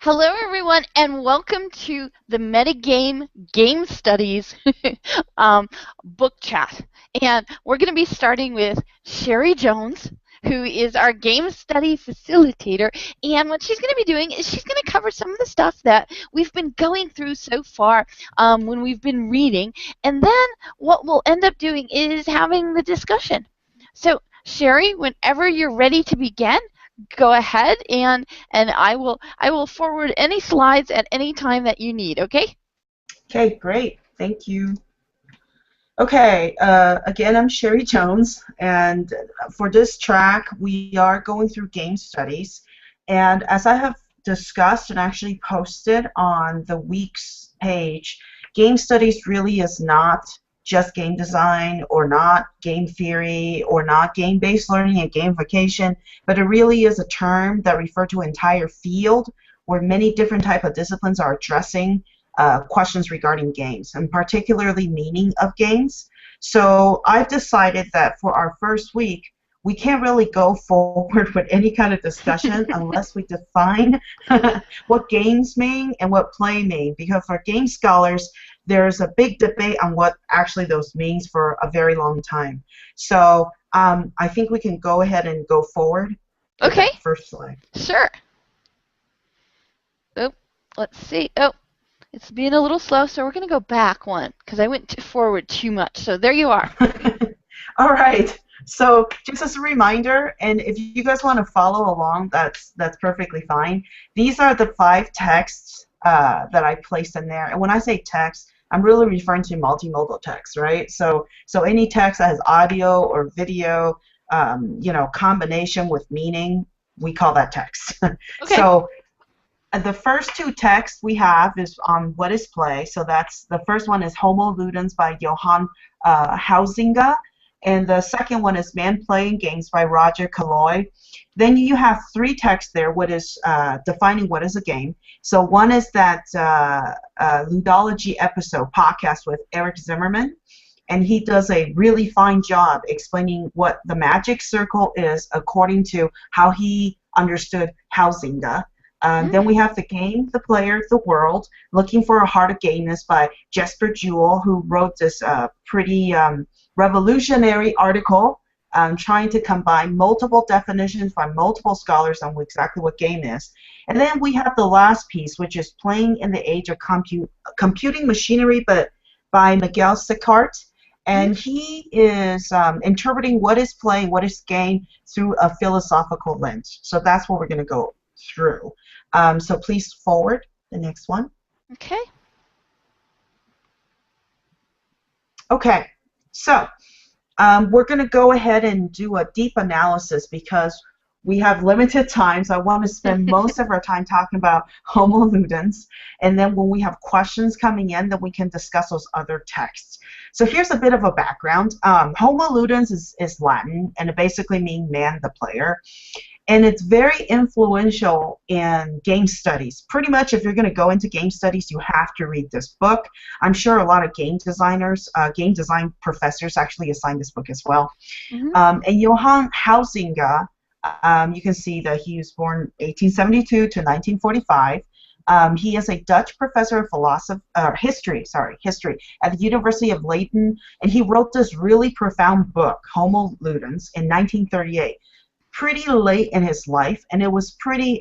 Hello, everyone, and welcome to the Metagame Game Studies book chat. And we're going to be starting with Sherry Jones, who is our game study facilitator. And what she's going to be doing is she's going to cover some of the stuff that we've been going through so far when we've been reading. And then what we'll end up doing is having the discussion. So, Sherry, whenever you're ready to begin, go ahead and I will forward any slides at any time that you need, okay? Okay, great. Thank you. Okay, again, I'm Sherry Jones, and for this track, we are going through game studies. And as I have discussed and actually posted on the week's page, game studies really is not just game design or not game theory or not game-based learning and gamification, but it really is a term that refers to an entire field where many different types of disciplines are addressing questions regarding games, and particularly meaning of games. So I've decided that for our first week, we can't really go forward with any kind of discussion unless we define what games mean and what play mean, because for game scholars, there's a big debate on what actually those means for a very long time. So I think we can go ahead and go forward. Okay. First slide. Sure. Oh, let's see. Oh, it's being a little slow, so we're going to go back one because I went forward too much. So there you are. All right. So just as a reminder, and if you guys want to follow along, that's perfectly fine. These are the 5 texts that I placed in there. And when I say text, I'm really referring to multimodal text, right? So any text that has audio or video, combination with meaning, we call that text. Okay. So the first 2 texts we have is on what is play. So that's the first one is Homo Ludens by Johann Huizinga. And the second one is Man Playing Games by Roger Calloy. Then you have 3 texts there, what is defining what is a game. So one is that Ludology episode podcast with Eric Zimmerman, and he does a really fine job explaining what the magic circle is according to how he understood Huizinga. Then we have the game, the player, the world, Looking for a Heart of Gameness by Jesper Jewell, who wrote this pretty revolutionary article trying to combine multiple definitions by multiple scholars on exactly what game is. And then we have the last piece, which is Playing in the Age of Computing Machinery, but by Miguel Sicart. And he is interpreting what is playing, what is game, through a philosophical lens. So that's what we're going to go through. So please forward the next one. Okay. Okay. So we're going to go ahead and do a deep analysis because we have limited time, so I want to spend most of our time talking about Homo Ludens, and then when we have questions coming in, then we can discuss those other texts. So here's a bit of a background. Homo Ludens is Latin, and it basically means man, the player. And it's very influential in game studies. Pretty much if you're going to go into game studies, you have to read this book. I'm sure a lot of game designers, game design professors actually assign this book as well. And Johann Huizinga, you can see that he was born 1872 to 1945. He is a Dutch professor of history at the University of Leiden, and he wrote this really profound book, Homo Ludens, in 1938. Pretty late in his life, and it was pretty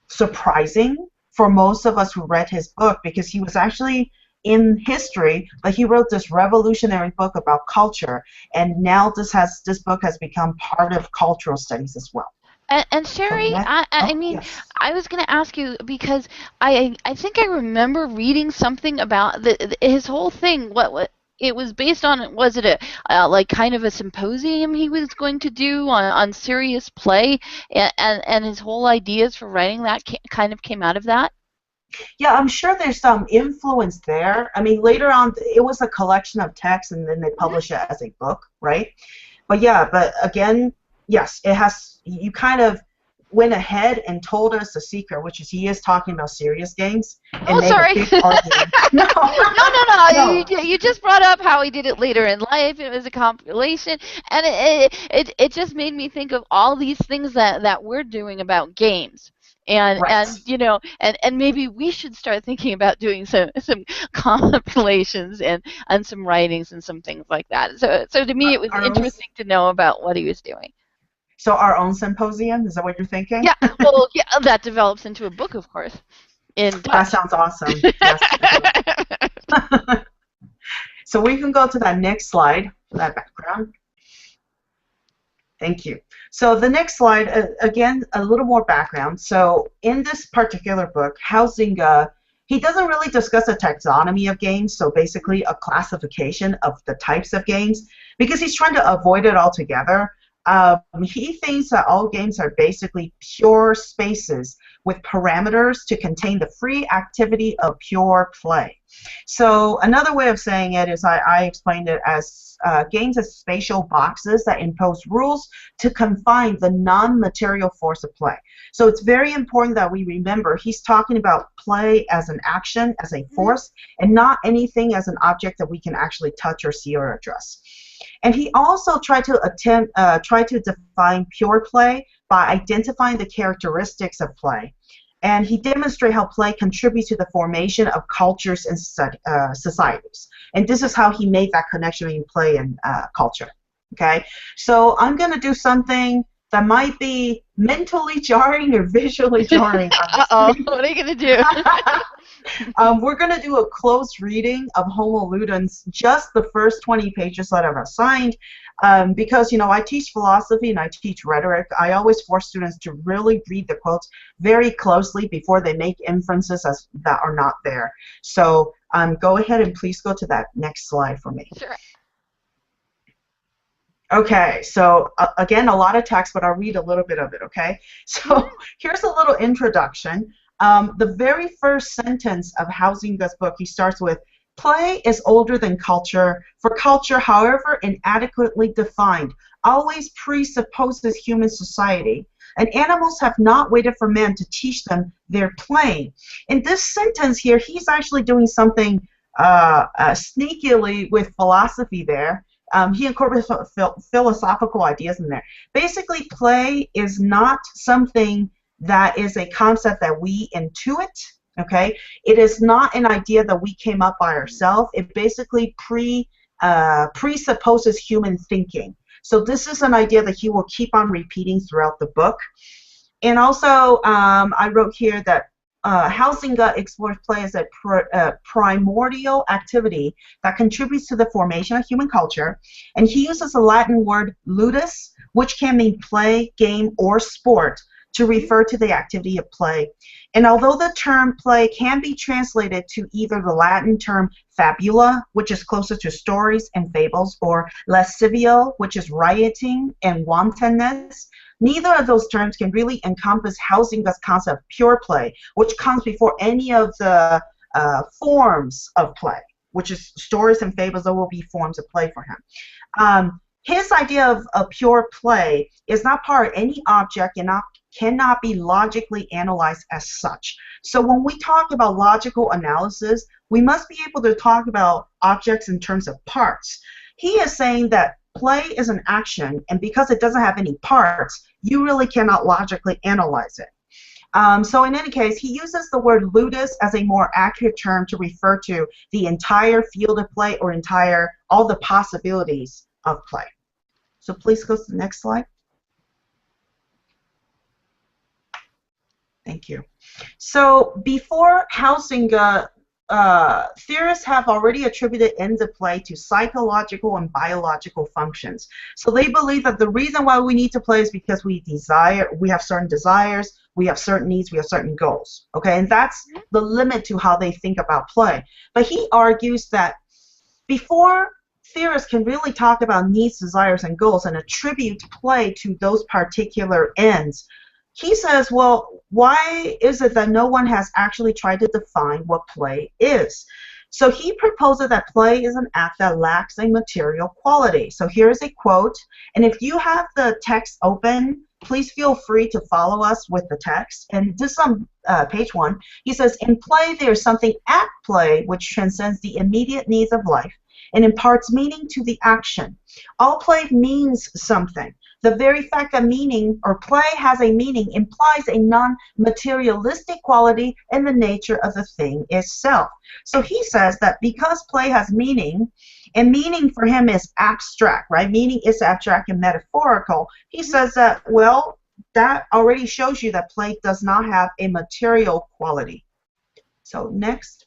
surprising for most of us who read his book, because he was actually in history, but he wrote this revolutionary book about culture, and now this book has become part of cultural studies as well. And Sherry, I mean, yes. I was going to ask you because I think I remember reading something about his whole thing. What it was based on? Was it a like kind of a symposium he was going to do on serious play, and his whole ideas for writing that kind of came out of that? Yeah, I'm sure there's some influence there. I mean, later on, it was a collection of texts, and then they published it as a book, right? But yeah, but again, yes, it has. You kind of went ahead and told us the secret, which is he is talking about serious games. And sorry. No. You just brought up how he did it later in life. It was a compilation, and it just made me think of all these things that we're doing about games. and Right. you know, and maybe we should start thinking about doing some compilations and some writings and some things like that. So to me, it was Our own, interesting to know about what he was doing. so our own symposium, is that what you're thinking? Yeah, well, yeah, that develops into a book, of course, in That Dutch. sounds awesome. Yes, it does. So we can go to that next slide for that background. Thank you. So the next slide, again, a little more background. So in this particular book, Huizinga, he doesn't really discuss a taxonomy of games, so basically a classification of the types of games, because he's trying to avoid it altogether. He thinks that all games are basically pure spaces with parameters to contain the free activity of pure play. So another way of saying it is I explained it as games as spatial boxes that impose rules to confine the non-material force of play. So it's very important that we remember he's talking about play as an action, as a force, and not anything as an object that we can actually touch or see or address. And he also tried to define pure play by identifying the characteristics of play. And he demonstrated how play contributes to the formation of cultures and societies. And this is how he made that connection between play and culture. Okay, so I'm going to do something that might be mentally jarring or visually jarring. Uh-oh, what are you going to do? We're going to do a close reading of Homo Ludens, just the first 20 pages that I've assigned, because, you know, I teach philosophy and I teach rhetoric. I always force students to really read the quotes very closely before they make inferences that are not there. So go ahead and please go to that next slide for me. Sure. Okay, so again, a lot of text, but I'll read a little bit of it, okay? So here's a little introduction. The very first sentence of Huizinga's book, he starts with, play is older than culture, for culture, however inadequately defined, always presupposes human society, and animals have not waited for man to teach them their playing. In this sentence here, he's actually doing something sneakily with philosophy there. He incorporates philosophical ideas in there. Basically, play is not something that is a concept that we intuit, okay? It is not an idea that we came up by ourselves. It basically presupposes human thinking. So this is an idea that he will keep on repeating throughout the book. And also, I wrote here that Huizinga explores play as a primordial activity that contributes to the formation of human culture. And he uses the Latin word ludus, which can mean play, game, or sport, to refer to the activity of play. And although the term play can be translated to either the Latin term fabula, which is closer to stories and fables, or lascivio, which is rioting and wantonness, neither of those terms can really encompass Huizinga's concept of pure play, which comes before any of the forms of play, which is stories and fables that will be forms of play for him. His idea of pure play is not part of any object and cannot be logically analyzed as such. So when we talk about logical analysis, we must be able to talk about objects in terms of parts. He is saying that play is an action, and because it doesn't have any parts, you really cannot logically analyze it. So in any case, he uses the word ludus as a more accurate term to refer to the entire field of play or all the possibilities of play. So please go to the next slide. Thank you. So before Huizinga, theorists have already attributed ends of play to psychological and biological functions. So they believe that the reason why we need to play is because we have certain desires, we have certain needs, we have certain goals. Okay, and that's the limit to how they think about play. But he argues that before theorists can really talk about needs, desires, and goals and attribute play to those particular ends, he says, well, why is it that no one has actually tried to define what play is? So he proposes that play is an act that lacks a material quality. So here's a quote, and if you have the text open, please feel free to follow us with the text. And this is on page 1. He says, in play, there is something at play which transcends the immediate needs of life and imparts meaning to the action. All play means something. The very fact that meaning or play has a meaning implies a non-materialistic quality in the nature of the thing itself. So he says that because play has meaning, and meaning for him is abstract, right? Meaning is abstract and metaphorical. He says that, well, that already shows you that play does not have a material quality. So next.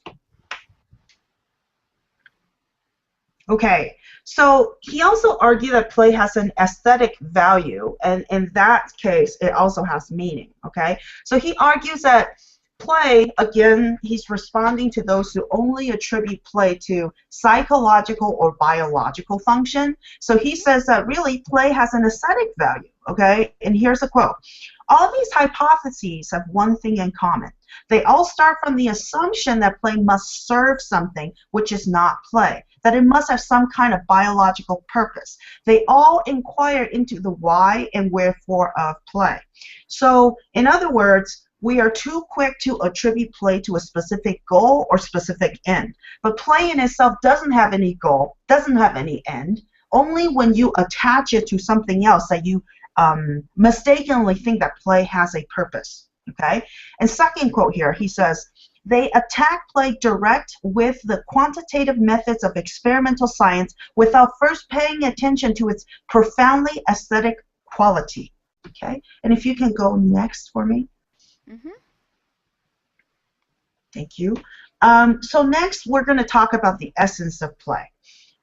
Okay, so he also argued that play has an aesthetic value, and in that case, it also has meaning, okay? So he argues that play, again, he's responding to those who only attribute play to psychological or biological function. So he says that really play has an aesthetic value, okay? And here's a quote. All these hypotheses have one thing in common. They all start from the assumption that play must serve something which is not play, that it must have some kind of biological purpose. They all inquire into the why and wherefore of play. So, in other words, we are too quick to attribute play to a specific goal or specific end. But play in itself doesn't have any goal, doesn't have any end. Only when you attach it to something else that you mistakenly think that play has a purpose. Okay? And second quote here, he says, they attack play direct with the quantitative methods of experimental science without first paying attention to its profoundly aesthetic quality. Okay? And if you can go next for me. Mm-hmm. Thank you. So next, we're going to talk about the essence of play.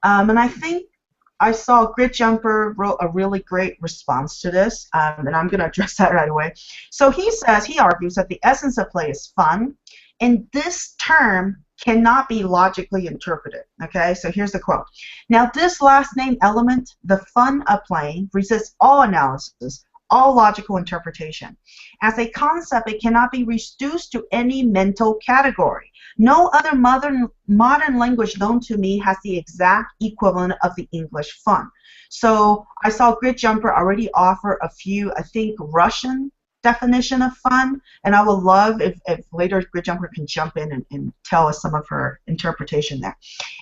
And I think I saw Grid Jumper wrote a really great response to this, and I'm going to address that right away. So he argues that the essence of play is fun, and this term cannot be logically interpreted. Okay, so here's the quote. Now, this last name element, the fun of playing, resists all analysis, all logical interpretation. As a concept, it cannot be reduced to any mental category. No other modern language known to me has the exact equivalent of the English fun. So I saw Grid Jumper already offer a few, I think, Russian definition of fun, and I would love if later Grid Jumper can jump in and tell us some of her interpretation there.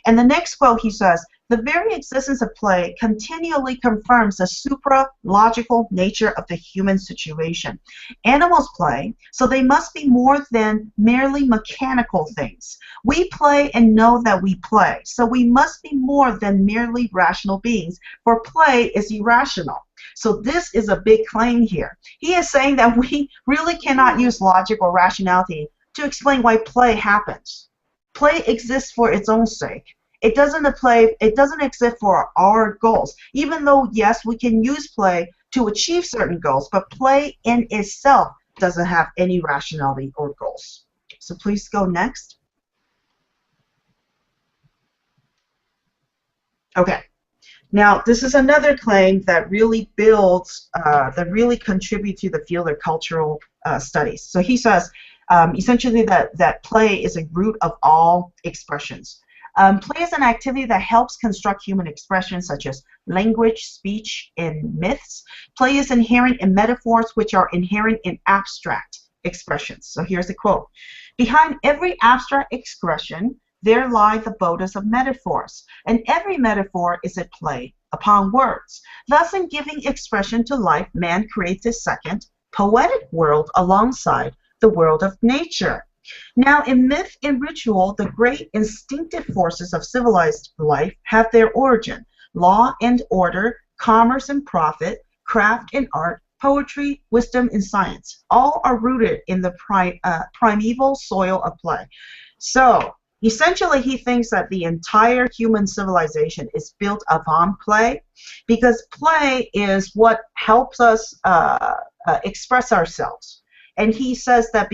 And the next quote, he says, the very existence of play continually confirms the supra-logical nature of the human situation. Animals play, so they must be more than merely mechanical things. We play and know that we play, so we must be more than merely rational beings, for play is irrational. So this is a big claim here. He is saying that we really cannot use logic or rationality to explain why play happens. Play exists for its own sake. It doesn't exist for our goals, even though, yes, we can use play to achieve certain goals, but play in itself doesn't have any rationality or goals. So please go next. Okay. Now, this is another claim that really builds, that really contributes to the field of cultural studies. So he says, essentially, that play is a root of all expressions. Play is an activity that helps construct human expressions such as language, speech, and myths. Play is inherent in metaphors, which are inherent in abstract expressions. So here's a quote. Behind every abstract expression, there lie the bodies of metaphors, and every metaphor is a play upon words. Thus, in giving expression to life, man creates a second, poetic world alongside the world of nature. Now, in myth and ritual, the great instinctive forces of civilized life have their origin. Law and order, commerce and profit, craft and art, poetry, wisdom, and science. All are rooted in the primeval soil of play. So, essentially, he thinks that the entire human civilization is built upon play, because play is what helps us express ourselves. And he says that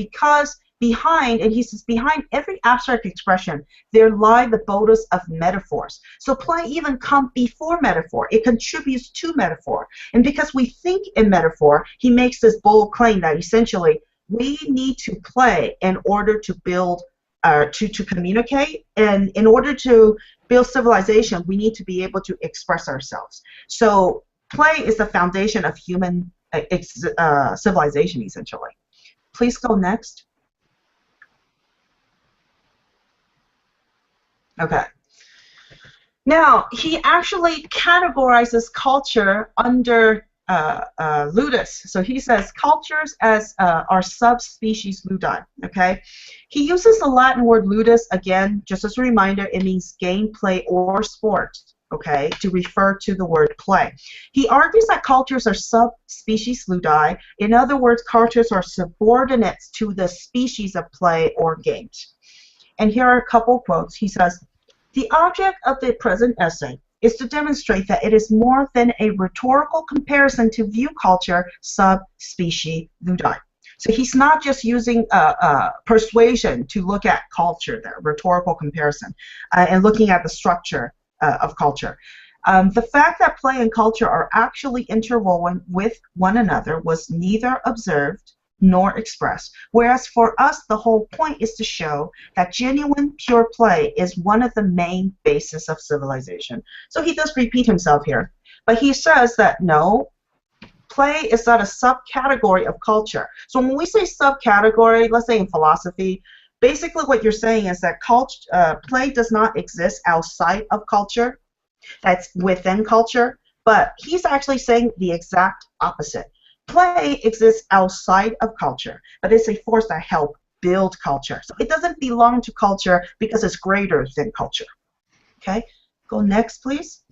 behind every abstract expression, there lie the bodies of metaphors. So play even comes before metaphor. It contributes to metaphor. And because we think in metaphor, he makes this bold claim that essentially we need to play in order to build, to communicate. And in order to build civilization, we need to be able to express ourselves. So play is the foundation of human civilization, essentially. Please go next. Okay. Now, he actually categorizes culture under Ludus. So he says cultures as are subspecies ludi. Okay, he uses the Latin word ludus again, just as a reminder. It means game, play, or sport. Okay, to refer to the word play. He argues that cultures are subspecies ludi. In other words, cultures are subordinates to the species of play or games. And here are a couple quotes. He says, "The object of the present essay is to demonstrate that it is more than a rhetorical comparison to view culture subspecies ludi." So he's not just using persuasion to look at culture there, rhetorical comparison, and looking at the structure of culture. The fact that play and culture are actually interwoven with one another was neither observed nor expressed, whereas for us the whole point is to show that genuine pure play is one of the main bases of civilization. So he does repeat himself here, but he says that no, play is not a subcategory of culture. So when we say subcategory, let's say in philosophy, basically what you're saying is that play does not exist outside of culture, that's within culture, but he's actually saying the exact opposite. Play exists outside of culture, but it's a force that helps build culture. So it doesn't belong to culture because it's greater than culture. Okay, go next, please.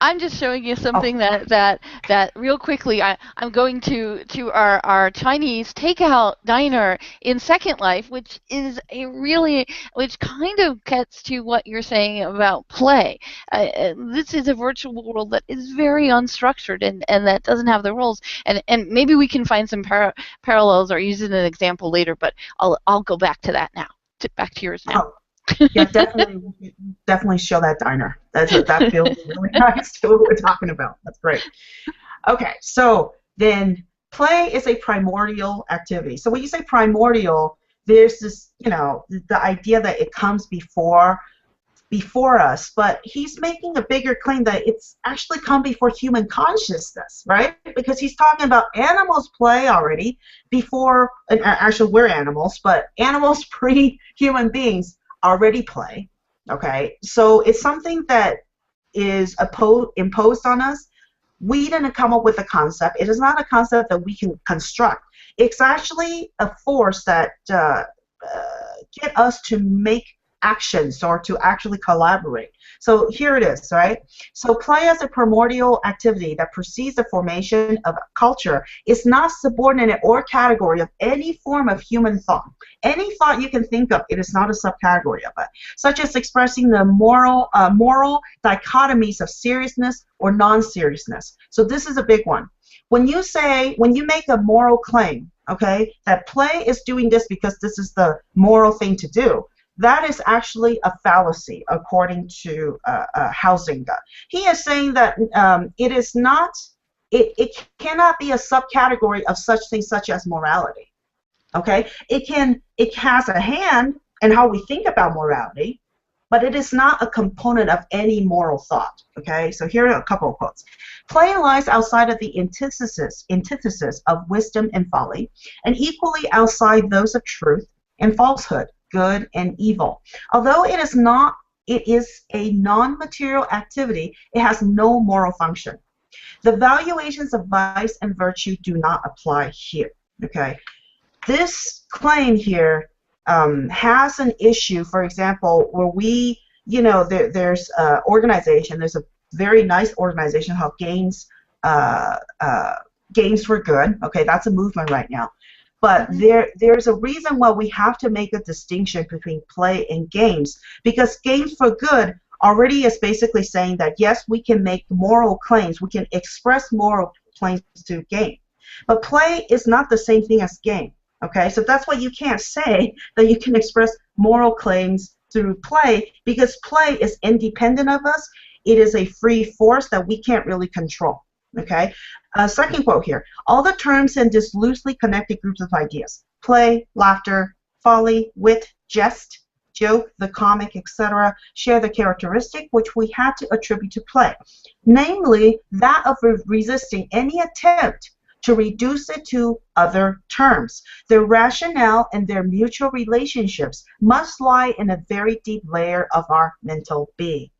I'm just showing you something that real quickly. I'm going to our Chinese takeout diner in Second Life, which is which kind of gets to what you're saying about play. This is a virtual world that is very unstructured and that doesn't have the rules. And maybe we can find some parallels or use an example later. But I'll go back to that now. Back to yours now. Oh. Yeah, definitely show that diner. That feels really nice to what we're talking about. That's great. Okay, so then play is a primordial activity. So when you say primordial, there's this, the idea that it comes before us, but he's making a bigger claim that it's actually come before human consciousness, right? Because he's talking about animals play already before, and actually we're animals, but animals pre-human beings already play. Okay, so it's something that is imposed on us. We didn't come up with a concept. It is not a concept that we can construct. It's actually a force that get us to make actions or to actually collaborate. So here it is, right? So play as a primordial activity that precedes the formation of culture is not subordinate or category of any form of human thought. Any thought you can think of, it is not a subcategory of it, such as expressing the moral dichotomies of seriousness or non-seriousness. So this is a big one. When you make a moral claim, okay, that play is doing this because this is the moral thing to do, that is actually a fallacy, according to Hausinger. He is saying that it cannot be a subcategory of such things such as morality. Okay, it has a hand in how we think about morality, but it is not a component of any moral thought. Okay, so here are a couple of quotes. Play lies outside of the antithesis of wisdom and folly, and equally outside those of truth and falsehood, good and evil. Although it is a non-material activity, it has no moral function. The valuations of vice and virtue do not apply here. Okay, this claim here has an issue. For example, where there's an organization. There's a very nice organization called Games for Good. Okay, that's a movement right now. But there's a reason why we have to make a distinction between play and games, because Games for Good already is basically saying that, yes, we can make moral claims, we can express moral claims to game. But play is not the same thing as game, okay? So that's why you can't say that you can express moral claims through play, because play is independent of us. It is a free force that we can't really control, okay? Second quote here. All the terms in this loosely connected groups of ideas, play, laughter, folly, wit, jest, joke, the comic, etc., share the characteristic which we had to attribute to play, namely that of resisting any attempt to reduce it to other terms. Their rationale and their mutual relationships must lie in a very deep layer of our mental being.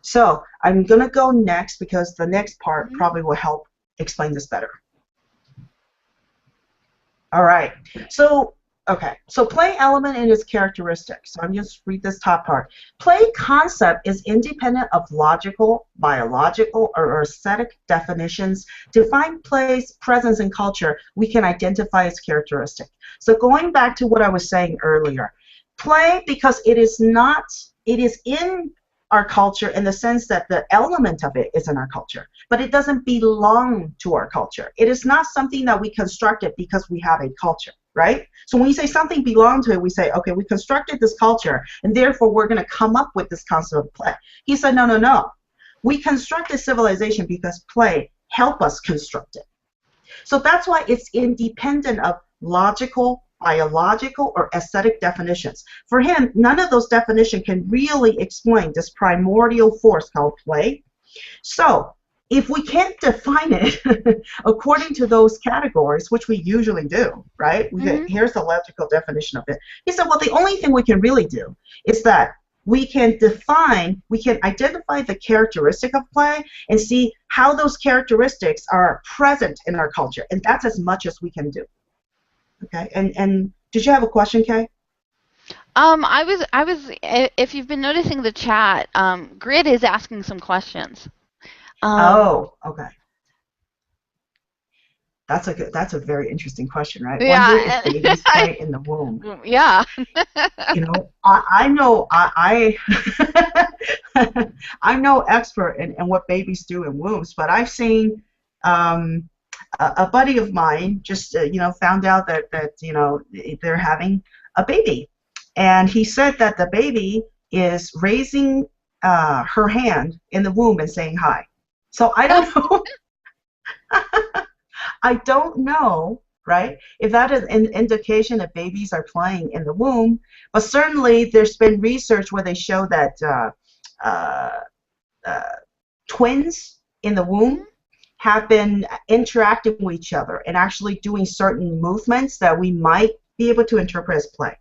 So I'm going to go next because the next part probably will help explain this better. All right. So, okay. So play element and its characteristics. So I'm just read this top part. Play concept is independent of logical, biological, or aesthetic definitions. To find play's presence in culture, we can identify its characteristic. So going back to what I was saying earlier, play, because it is in our culture in the sense that the element of it is in our culture, but it doesn't belong to our culture. It is not something that we constructed because we have a culture, right? So when you say something belonged to it, we say, okay, we constructed this culture, and therefore we're going to come up with this concept of play. He said, no, no, no. We constructed civilization because play helped us construct it. So that's why it's independent of logical, biological, or aesthetic definitions. For him, none of those definitions can really explain this primordial force called play. So if we can't define it according to those categories, which we usually do, right? Here's the logical definition of it. He said, well, the only thing we can really do is that we can identify the characteristic of play and see how those characteristics are present in our culture. And that's as much as we can do. Okay, and did you have a question, Kay? I was. If you've been noticing the chat, Grid is asking some questions. Okay. That's a very interesing question, right? Yeah. Wonder if babies play in the womb. Yeah. You know, I know I'm no expert in what babies do in wombs, but I've seen. A buddy of mine just found out that they're having a baby, and he said that the baby is raising her hand in the womb and saying hi. So I don't know. I don't know, right, if that is an indication that babies are playing in the womb, but certainly there's been research where they show that twins in the womb have been interacting with each other and actually doing certain movements that we might be able to interpret as play.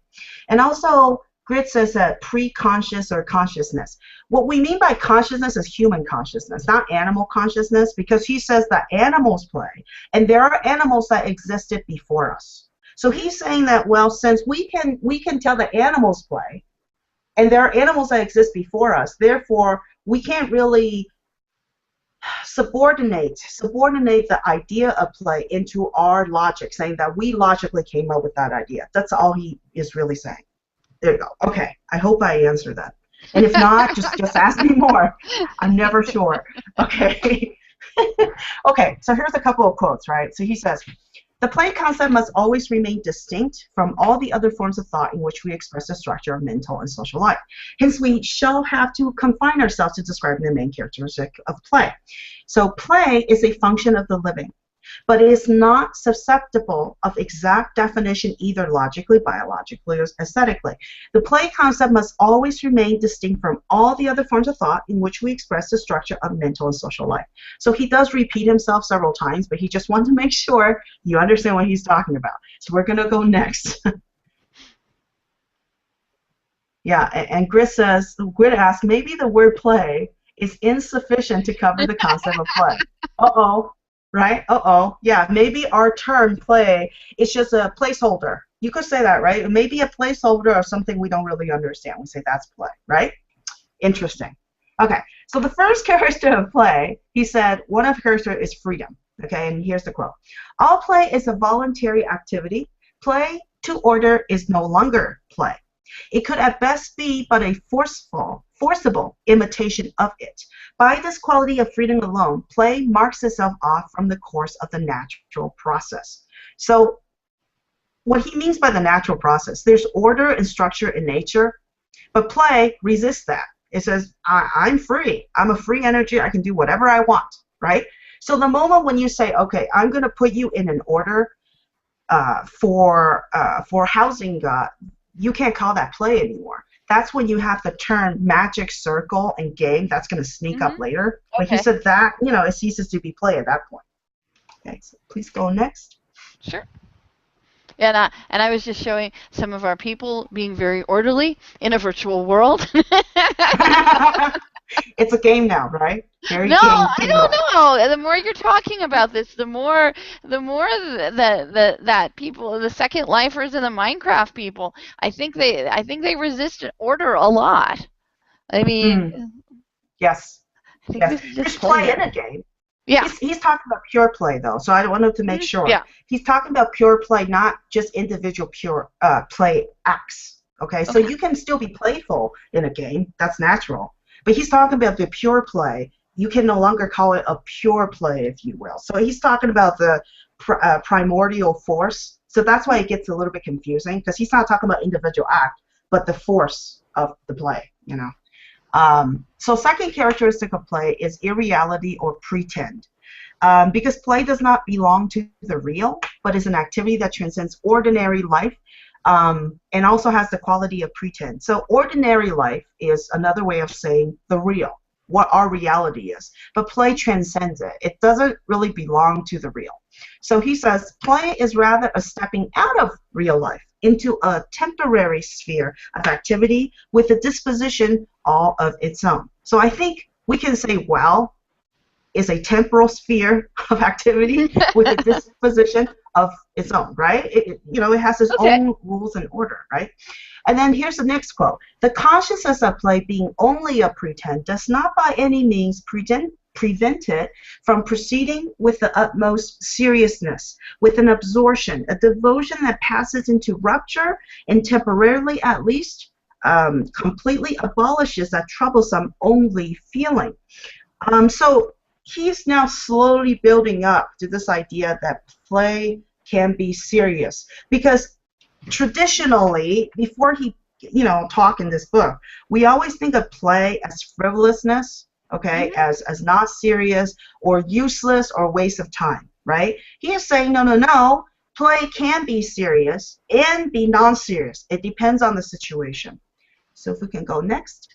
And also, Grit says that pre-conscious or consciousness. What we mean by consciousness is human consciousness, not animal consciousness, because he says that animals play, and there are animals that existed before us. So he's saying that, well, since we can tell that animals play, and there are animals that exist before us, therefore we can't really subordinate the idea of play into our logic, saying that we logically came up with that idea. That's all he is really saying. There you go. Okay, I hope I answered that. And if not, just ask me more. I'm never sure. Okay. Okay, so here's a couple of quotes, right? So he says, the play concept must always remain distinct from all the other forms of thought in which we express the structure of mental and social life. Hence, we shall have to confine ourselves to describing the main characteristic of play. So play is a function of the living, but it is not susceptible of exact definition either logically, biologically, or aesthetically. The play concept must always remain distinct from all the other forms of thought in which we express the structure of mental and social life. So he does repeat himself several times, but he just wanted to make sure you understand what he's talking about. So we're going to go next. Yeah, and Grit asks, maybe the word play is insufficient to cover the concept of play. Uh-oh. Right? Uh-oh. Yeah, maybe our term play is just a placeholder. You could say that, right? Maybe a placeholder of something we don't really understand. We say that's play, right? Interesting. Okay, so the first characteristic of play, he said, one of the characteristics is freedom. Okay, and here's the quote. All play is a voluntary activity. Play to order is no longer play. It could at best be but a forcible imitation of it. By this quality of freedom alone, play marks itself off from the course of the natural process. So what he means by the natural process, there's order and structure in nature, but play resists that. It says, I'm free. I'm a free energy. I can do whatever I want, right? So the moment when you say, okay, I'm going to put you in an order for housing, you can't call that play anymore. That's when you have the term magic circle and game. That's going to sneak up later. But he said that, it ceases to be play at that point. Okay, so please go next. Sure. And I was just showing some of our people being very orderly in a virtual world. It's a game now, right? Very No, I game-like. don't know. The more you're talking about this, the more that people, the Second Lifers and the Minecraft people, I think they resist order a lot. I Hmm. mean, Yes. I think Yes. this is just There's play in pleasure. a game. Yeah. He's talking about pure play though, so I wanted to make sure. Yeah. He's talking about pure play, not just individual pure play acts. Okay, so Okay. you can still be playful in a game. That's natural. But he's talking about the pure play. You can no longer call it a pure play, if you will. So he's talking about the primordial force. So that's why it gets a little bit confusing because he's not talking about individual act, but the force of the play. You know. So second characteristic of play is irreality or pretend. Because play does not belong to the real, but is an activity that transcends ordinary life and also has the quality of pretend. So ordinary life is another way of saying the real, what our reality is. But play transcends it. It doesn't really belong to the real. So he says play is rather a stepping out of real life into a temporary sphere of activity with a disposition all of its own. So I think we can say, well, is a temporal sphere of activity with a disposition of its own, right? It has its Okay. own rules and order, right? And then here's the next quote. The consciousness of play being only a pretend does not by any means prevent it from proceeding with the utmost seriousness, with an absorption, a devotion that passes into rupture and temporarily at least completely abolishes that troublesome only feeling. So he's now slowly building up to this idea that play can be serious because traditionally, before he talk in this book, we always think of play as frivolousness, okay, Hmm. as not serious or useless or waste of time, right? He is saying no, no, no. Play can be serious and be non-serious. It depends on the situation. So if we can go next.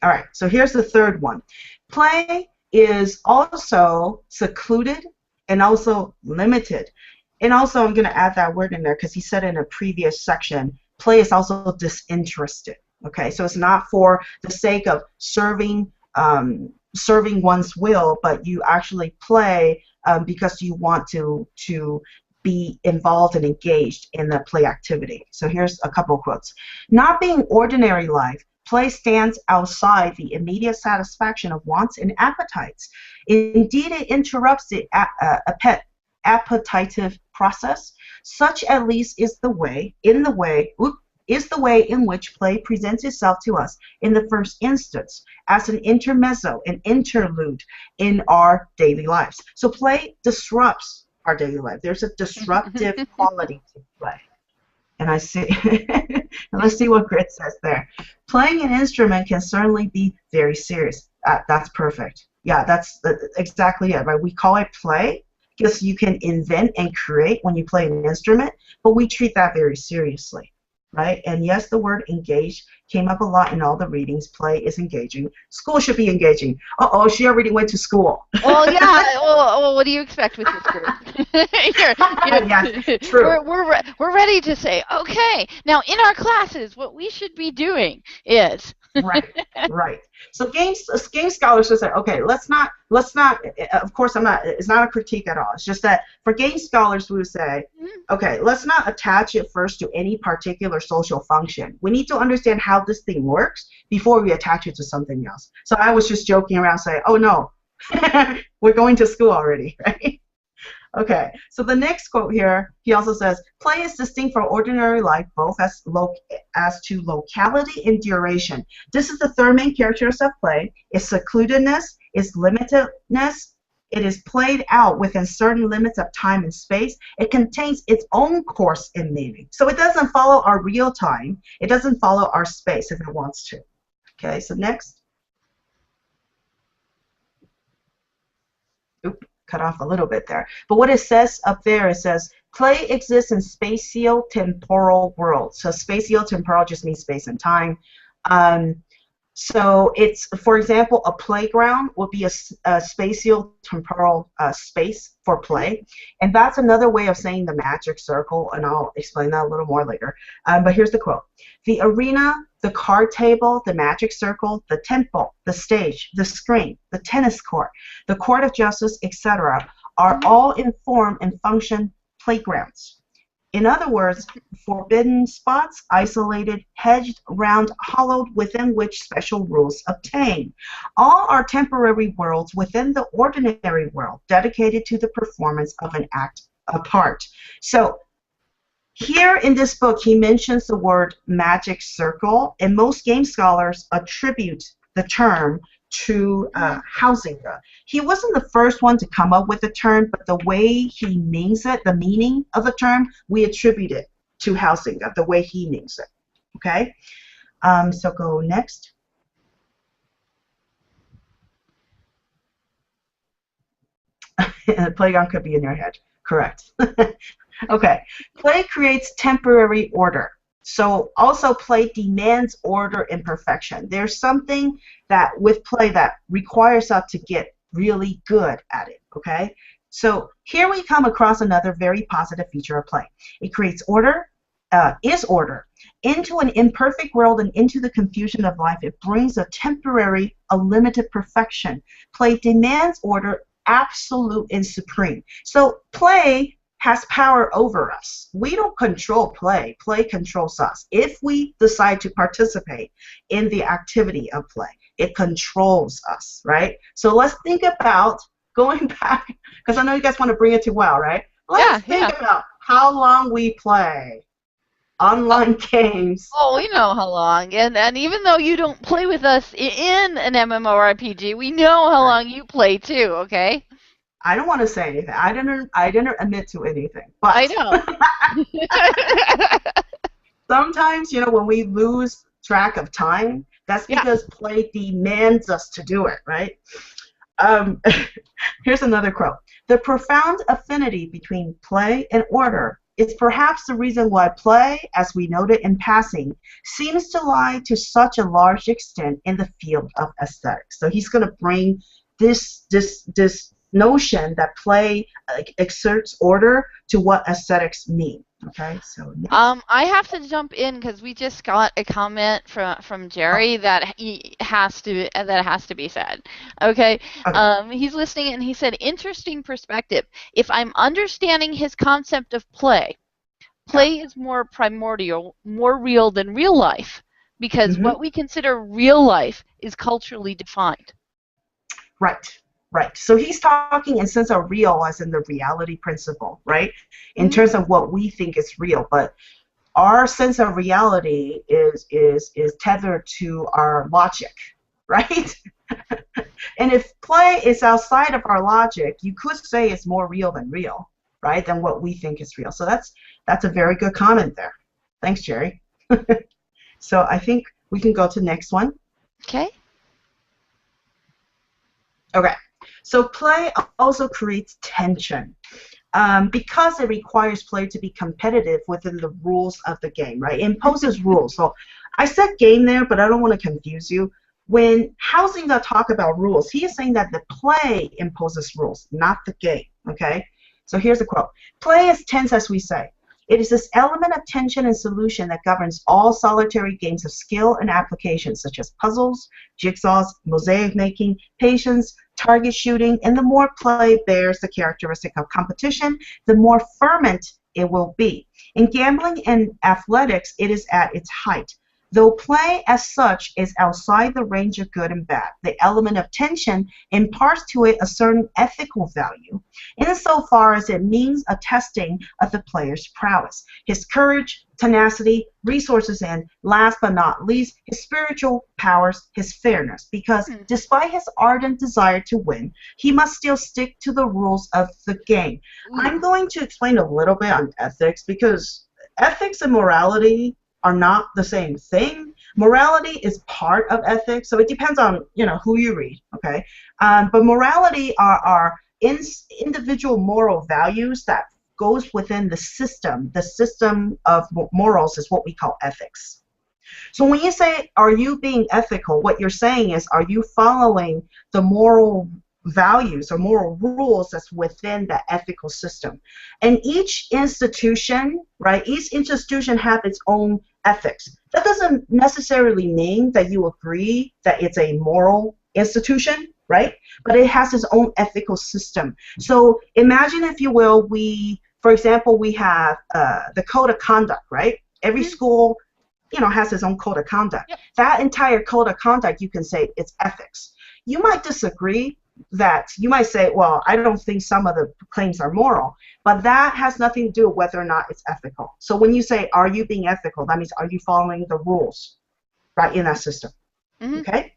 All right, so here's the third one. Play is also secluded and also limited. And also, I'm going to add that word in there because he said in a previous section, play is also disinterested. Okay, so it's not for the sake of serving one's will, but you actually play because you want to be involved and engaged in the play activity. So here's a couple of quotes. Not being ordinary life, play stands outside the immediate satisfaction of wants and appetites. Indeed, it interrupts the appetitive process. Such, at least, is the way in which play presents itself to us in the first instance as an intermezzo, an interlude in our daily lives. So play disrupts our daily life. There's a disruptive quality to play. And I see, and let's see what Grit says there. Playing an instrument can certainly be very serious. That's perfect. Yeah, that's exactly it, right? We call it play because you can invent and create when you play an instrument, but we treat that very seriously, right? And yes, the word engage came up a lot in all the readings. Play is engaging. School should be engaging. Uh-oh, she already went to school. Well, yeah. Well, what do you expect with this group? Yes, true. We're ready to say, okay, now in our classes, what we should be doing is. Right, right. So game scholars will say, okay, let's not. Of course, I'm not. It's not a critique at all. It's just that for game scholars, we would say, okay, let's not attach it first to any particular social function. We need to understand how this thing works before we attach it to something else. So I was just joking around, saying, oh no, we're going to school already, right? Okay, so the next quote here, he also says, play is distinct from ordinary life both as to locality and duration. This is the third main characteristic of play. Its secludedness, its limitedness. It is played out within certain limits of time and space. It contains its own course and meaning. So it doesn't follow our real time. It doesn't follow our space if it wants to. Okay, so next. Oop, cut off a little bit there. But what it says up there, it says, play exists in spatio-temporal worlds. So spatio-temporal just means space and time. So it's, for example, a playground would be a spatio-temporal space for play. And that's another way of saying the magic circle, and I'll explain that a little more later. But here's the quote. The arena, the card table, the magic circle, the temple, the stage, the screen, the tennis court, the court of justice, etc., are all in form and function playgrounds. In other words, forbidden spots, isolated, hedged, round, hollowed, within which special rules obtain. All are temporary worlds within the ordinary world, dedicated to the performance of an act apart. So here in this book, he mentions the word magic circle, and most game scholars attribute the term to Hausinger. He wasn't the first one to come up with the term, but the way he means it, the meaning of the term, we attribute it to Hausinger, the way he means it. Okay? So go next. The playground could be in your head. Correct. Okay. Play creates temporary order. So also play demands order and perfection. There's something that with play that requires us to get really good at it, okay? So here we come across another very positive feature of play. It creates order, is order. Into an imperfect world and into the confusion of life, it brings a temporary, a limited perfection. Play demands order, absolute and supreme. So play has power over us. We don't control play. Play controls us. If we decide to participate in the activity of play, it controls us, right? So let's think about going back, because I know you guys want to bring it to WoW, right? Let's think about how long we play online games. Oh, we know how long. And even though you don't play with us in an MMORPG, we know how long you play too, okay? I don't want to say anything. I didn't admit to anything. But I know. Sometimes, when we lose track of time, that's because play demands us to do it, right? Here's another quote. The profound affinity between play and order is perhaps the reason why play, as we noted in passing, seems to lie to such a large extent in the field of aesthetics. So he's going to bring this notion that play exerts order to what aesthetics mean. Okay, so next. I have to jump in because we just got a comment from Jerry that has to be said. Okay. He's listening and he said, interesting perspective. If I'm understanding his concept of play is more primordial, more real than real life, because what we consider real life is culturally defined. Right. So he's talking in sense of real as in the reality principle, right? In terms of what we think is real, but our sense of reality is tethered to our logic, right? And if play is outside of our logic, you could say it's more real than real, right? Than what we think is real. So that's a very good comment there. Thanks, Jerry. So I think we can go to the next one. Okay. Okay. So play also creates tension because it requires play to be competitive within the rules of the game, right? It imposes rules. So I said game there, but I don't want to confuse you. When Hausinger talk about rules, he is saying that the play imposes rules, not the game, okay? So here's a quote. Play is tense, as we say. It is this element of tension and solution that governs all solitary games of skill and application, such as puzzles, jigsaws, mosaic making, patience, target shooting, and the more play bears the characteristic of competition, the more fervent it will be. In gambling and athletics, it is at its height. Though play as such is outside the range of good and bad, the element of tension imparts to it a certain ethical value, insofar as it means a testing of the player's prowess, his courage, tenacity, resources, and last but not least, his spiritual powers, his fairness. Because despite his ardent desire to win, he must still stick to the rules of the game. I'm going to explain a little bit on ethics because ethics and morality are not the same thing. Morality is part of ethics, so it depends on who you read. Okay, but morality are individual moral values that goes within the system. The system of morals is what we call ethics. So when you say, are you being ethical, what you're saying is, are you following the moral values or moral rules that's within the ethical system? And each institution, right, each institution has its own ethics. That doesn't necessarily mean that you agree that it's a moral institution, right? But it has its own ethical system. So imagine, if you will, for example, we have the code of conduct, right? Every school, has its own code of conduct. Yep. That entire code of conduct, you can say it's ethics. You might disagree. That you might say, well, I don't think some of the claims are moral, but that has nothing to do with whether or not it's ethical. So when you say, are you being ethical, that means, are you following the rules, right, in that system? Mm-hmm. Okay.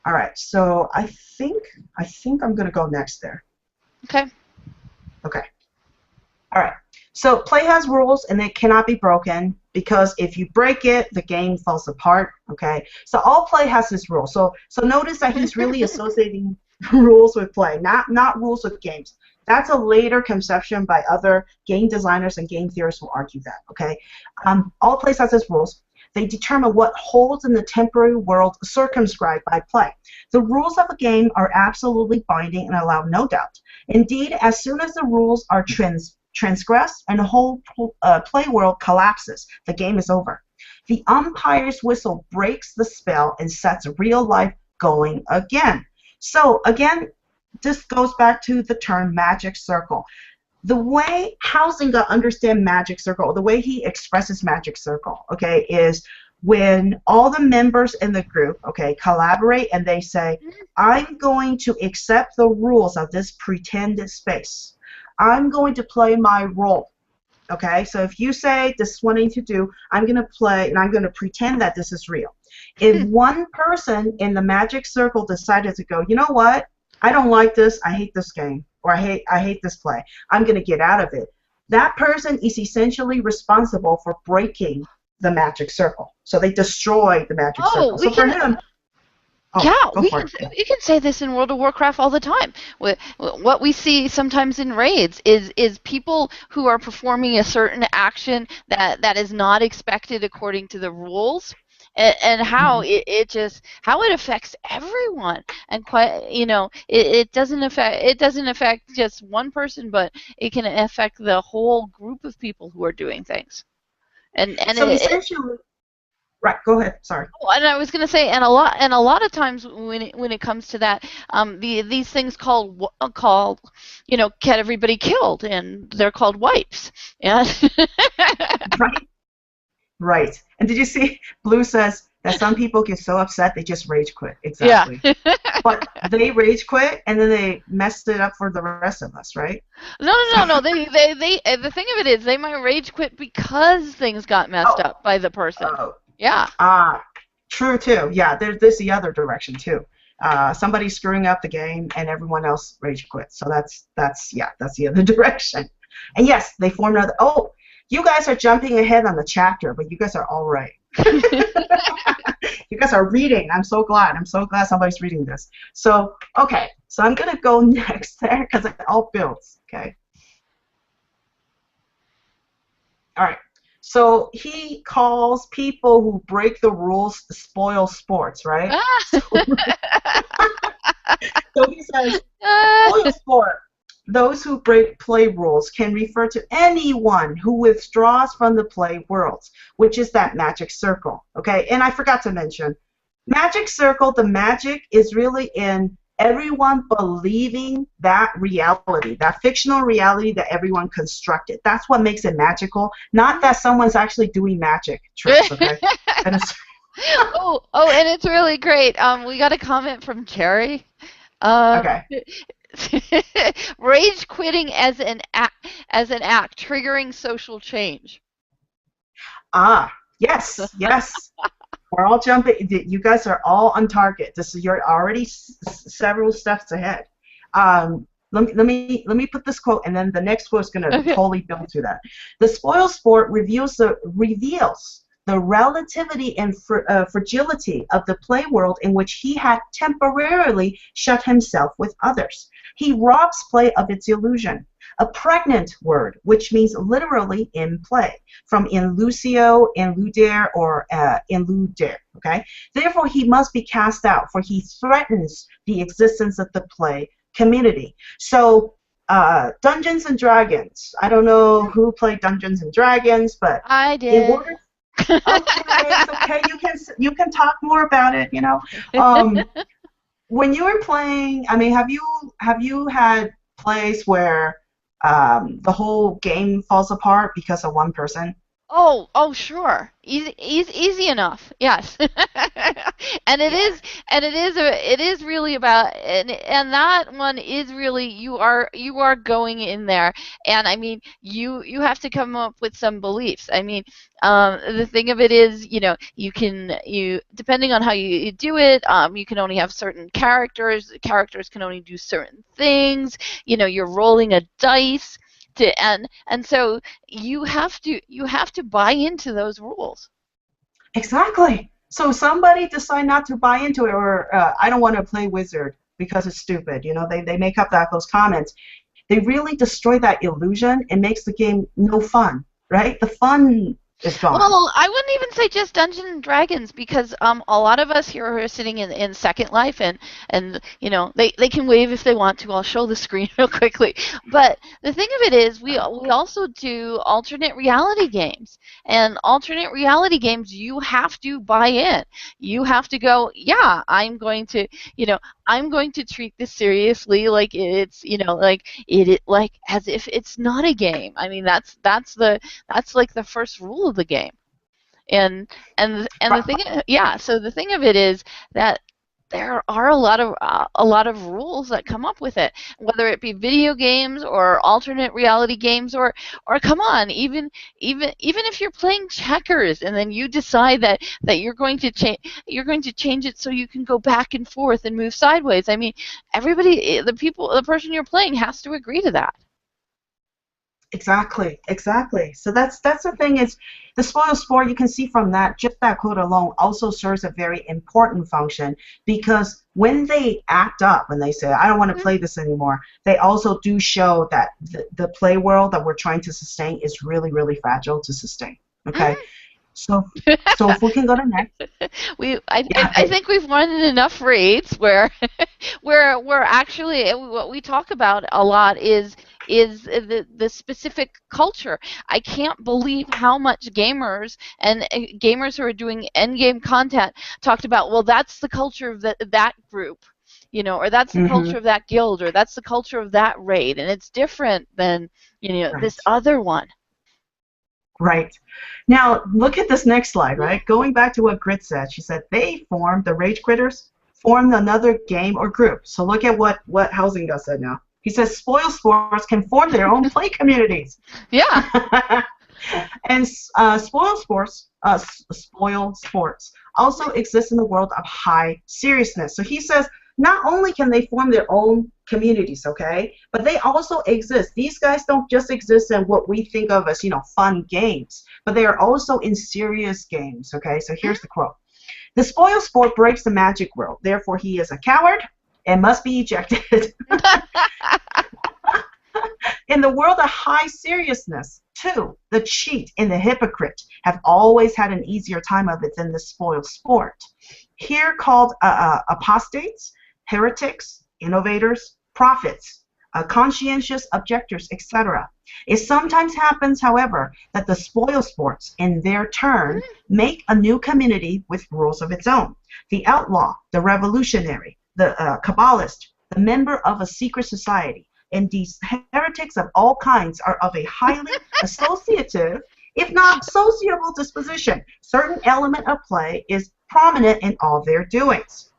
All right. So I think I'm going to go next there. Okay. Okay. All right. So play has rules, and it cannot be broken, because if you break it, the game falls apart. Okay. So all play has its rules. So notice that he's really associating rules with play, not rules with games. That's a later conception by other game designers and game theorists who argue that. Okay. All play has its rules. They determine what holds in the temporary world circumscribed by play. The rules of a game are absolutely binding and allow no doubt. Indeed, as soon as the rules are transgressed and the whole play world collapses, the game is over. The umpire's whistle breaks the spell and sets real life going again. So again, this goes back to the term magic circle. The way Hausinger understands magic circle, the way he expresses magic circle, okay, is when all the members in the group, okay, collaborate and they say, I'm going to accept the rules of this pretended space. I'm going to play my role. Okay, so if you say this is what I need to do, I'm going to play and I'm going to pretend that this is real. If one person in the magic circle decided to go, you know what, I don't like this, I hate this game, or I hate this play, I'm going to get out of it, that person is essentially responsible for breaking the magic circle. So they destroy the magic circle. So for him, we can say this in World of Warcraft all the time. What we see sometimes in raids is people who are performing a certain action that is not expected according to the rules, and how it affects everyone, and it doesn't affect just one person, but it can affect the whole group of people who are doing things. And so essentially. Right, go ahead. Sorry. Oh, and I was going to say, and a lot of times when it comes to that, these things called get everybody killed, and they're called wipes. Yeah. Right. And did you see Blue says that some people get so upset they just rage quit? Exactly. Yeah. But they rage quit and then they messed it up for the rest of us, right? No. They the thing of it is they might rage quit because things got messed up by the person. Yeah. True too. Yeah, there's the other direction too. Somebody's screwing up the game and everyone else rage quits. So that's the other direction. And yes, they form another. Oh, you guys are jumping ahead on the chapter, but you guys are all right. You guys are reading. I'm so glad somebody's reading this. So okay, so I'm gonna go next there because it all builds. Okay. All right. So he calls people who break the rules spoil sports, right? So he says, spoil sport. Those who break play rules can refer to anyone who withdraws from the play world, which is that magic circle. Okay, and I forgot to mention, magic circle, the magic is really in everyone believing that reality, that fictional reality that everyone constructed. That's what makes it magical, not that someone's actually doing magic tricks, okay? And it's really great. We got a comment from Jerry. Okay. Rage quitting as an act triggering social change. Yes. We're all jumping. You guys are all on target. You're already several steps ahead. Let me put this quote, and then the next quote is going to totally build to that. The spoil sport reveals the relativity and fragility of the play world in which he had temporarily shut himself with others. He robs play of its illusion. a pregnant word, which means literally in play, from in lucio, in ludere, or in ludere, okay? Therefore, he must be cast out, for he threatens the existence of the play community. So, Dungeons and Dragons. I don't know who played Dungeons and Dragons, but I in did. order, okay, it's okay. You can talk more about it. When you were playing, I mean, have you had plays where the whole game falls apart because of one person? Oh, sure. Easy enough. Yes. And it Yeah. is, it is really about, and that one is really, you are going in there, and I mean, you have to come up with some beliefs. I mean, the thing of it is, you depending on how you do it, you can only have certain characters. Characters can only do certain things. You're rolling a dice and so you have to buy into those rules. Exactly. So somebody decide not to buy into it, or I don't want to play wizard because it's stupid. They make up those comments. They really destroy that illusion. It makes the game no fun, right? The fun is gone. Well, I wouldn't even say just Dungeons and Dragons because a lot of us here are sitting in Second Life and they can wave if they want to. I'll show the screen real quickly. But the thing of it is we also do alternate reality games. And alternate reality games you have to buy in. You have to go, yeah, I'm going to treat this seriously like it's like as if it's not a game. I mean that's like the first rule of the game. And the Right. thing, yeah. So the thing of it is that there are a lot of rules that come up with it, whether it be video games or alternate reality games or come on, even if you're playing checkers and then you decide that you're going to change it so you can go back and forth and move sideways. I mean, the person you're playing has to agree to that. Exactly, exactly. So that's the thing is the spoil sport. You can see from that just that quote alone also serves a very important function because when they act up, when they say I don't want to play this anymore, they also do show that the play world that we're trying to sustain is really really fragile to sustain. Okay, so so if we can go to next, I yeah, think we've run enough raids where where we're actually what we talk about a lot is the specific culture. I can't believe how much gamers who are doing end game content talked about. Well, that's the culture of that group, or that's the hmm culture of that guild, or that's the culture of that raid, and it's different than right. this other one. Right. Now, look at this next slide, right? Going back to what Grit said, she said they formed, the Rage Critters, formed another game or group. So look at what Housing said now. He says spoil sports can form their own play communities. Yeah. And spoil sports also exist in the world of high seriousness. So he says not only can they form their own communities, okay, but they also exist. These guys don't just exist in what we think of as, fun games, but they are also in serious games, okay? So here's the quote. The spoil sport breaks the magic world. Therefore, he is a coward and must be ejected. In the world of high seriousness, too, the cheat and the hypocrite have always had an easier time of it than the spoil sport. Here called apostates, heretics, innovators, prophets, conscientious objectors, etc. It sometimes happens, however, that the spoil sports, in their turn, make a new community with rules of its own. The outlaw, the revolutionary, the Kabbalist, the member of a secret society, and these heretics of all kinds are of a highly associative, if not sociable disposition. Certain element of play is prominent in all their doings.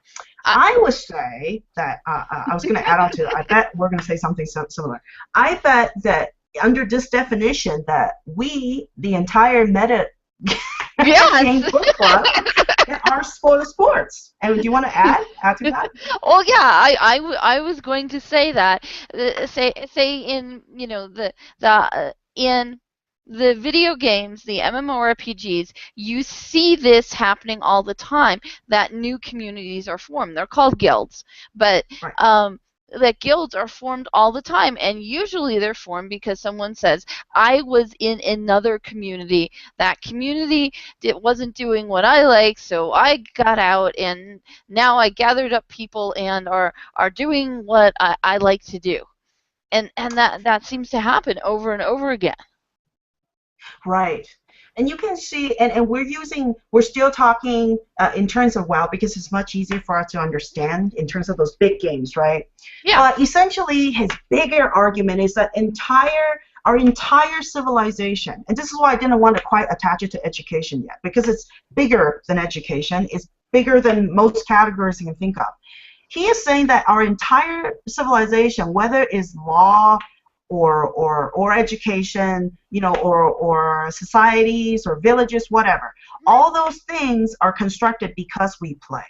I would say that, I was going to add on to it, I bet we're going to say something similar. I bet that under this definition that we, the entire meta game Yes. book club, are spoiler sports. And do you want to add to that? Well, yeah, I was going to say that. Say in in the video games, the MMORPGs, you see this happening all the time. That new communities are formed. They're called guilds, but Right. that guilds are formed all the time, and usually they're formed because someone says, I was in another community. That community wasn't doing what I like, so I got out, and now I gathered up people and are doing what I like to do. And that seems to happen over and over again. Right. And you can see, and we're still talking in terms of WoW because it's much easier for us to understand in terms of those big games, right? Yeah. Essentially, his bigger argument is that our entire civilization, and this is why I didn't want to quite attach it to education yet, because it's bigger than education, it's bigger than most categories you can think of. He is saying that our entire civilization, whether it's law or education, or societies or villages, whatever, all those things are constructed because we play.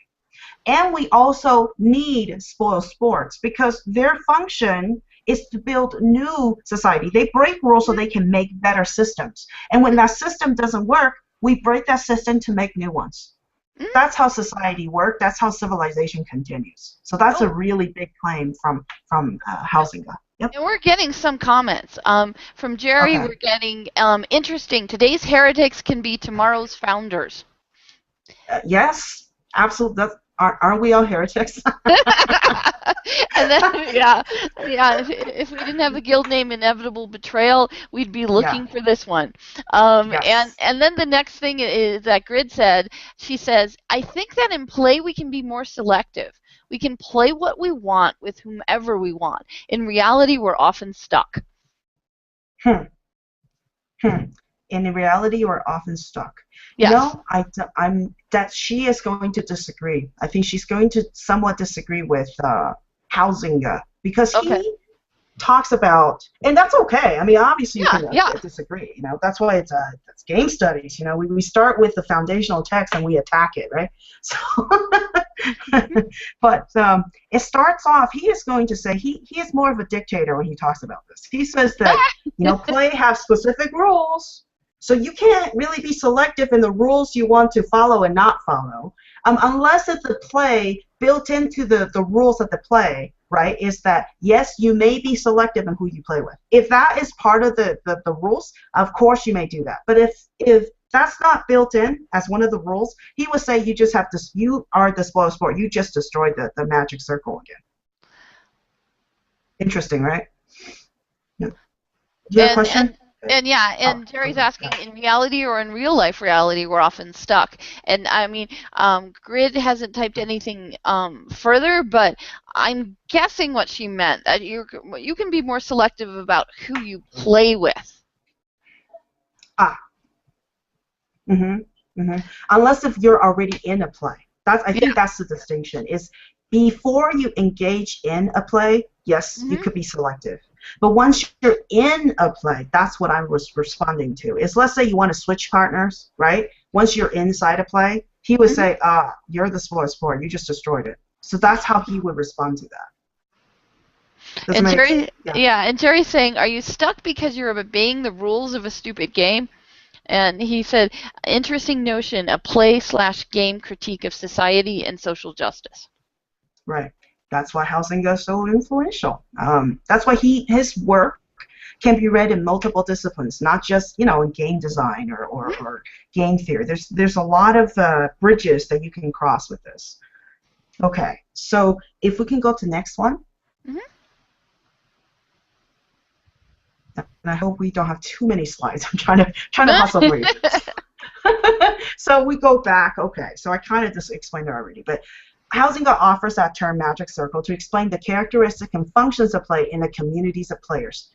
And we also need spoil sports because their function is to build new society. They break rules so they can make better systems. And when that system doesn't work, we break that system to make new ones. That's how society works. That's how civilization continues. So that's a really big claim from Hausinger. Yep. And we're getting some comments. From Jerry, Okay. we're getting, interesting. Today's heretics can be tomorrow's founders. Yes, absolutely. Aren't we all heretics? And then, if we didn't have the guild name Inevitable Betrayal, we'd be looking for this one. Yes. And then the next thing is that Grid said, she says, I think that in play we can be more selective. We can play what we want with whomever we want. In reality, we're often stuck. In reality, we're often stuck. Yes. That she is going to disagree. I think she's going to somewhat disagree with Hausinger because he talks about, and that's okay. I mean, obviously you can disagree. That's why it's game studies. We start with the foundational text and we attack it, right? So, but it starts off. He is going to say he is more of a dictator when he talks about this. He says that play has specific rules. So you can't really be selective in the rules you want to follow and not follow, unless it's a play built into the rules of the play, right, is that, yes, you may be selective in who you play with. If that is part of the rules, of course you may do that. But if that's not built in as one of the rules, he would say you are the spoil sport. You just destroyed the magic circle again. Interesting, right? Yeah. Do you have a question? And Jerry's asking, in reality or in real life reality, we're often stuck. And I mean, Grid hasn't typed anything further, but I'm guessing what she meant, that you can be more selective about who you play with. Unless if you're already in a play. I think that's the distinction, is before you engage in a play, yes, you could be selective. But once you're in a play, that's what I was responding to. Is let's say you want to switch partners, right? Once you're inside a play, he would say, you're the spoil sport. You just destroyed it. So that's how he would respond to that. And Jerry's saying, are you stuck because you're obeying the rules of a stupid game? And he said, interesting notion, a play/game critique of society and social justice. Right. That's why Hausinger is so influential. That's why his work can be read in multiple disciplines, not just in game design or game theory. There's a lot of bridges that you can cross with this. Okay, so if we can go to the next one. And I hope we don't have too many slides. I'm trying to hustle for you. So we go back. Okay, so I kind of just explained it already, but Hausinger offers that term magic circle to explain the characteristics and functions of play in the communities of players.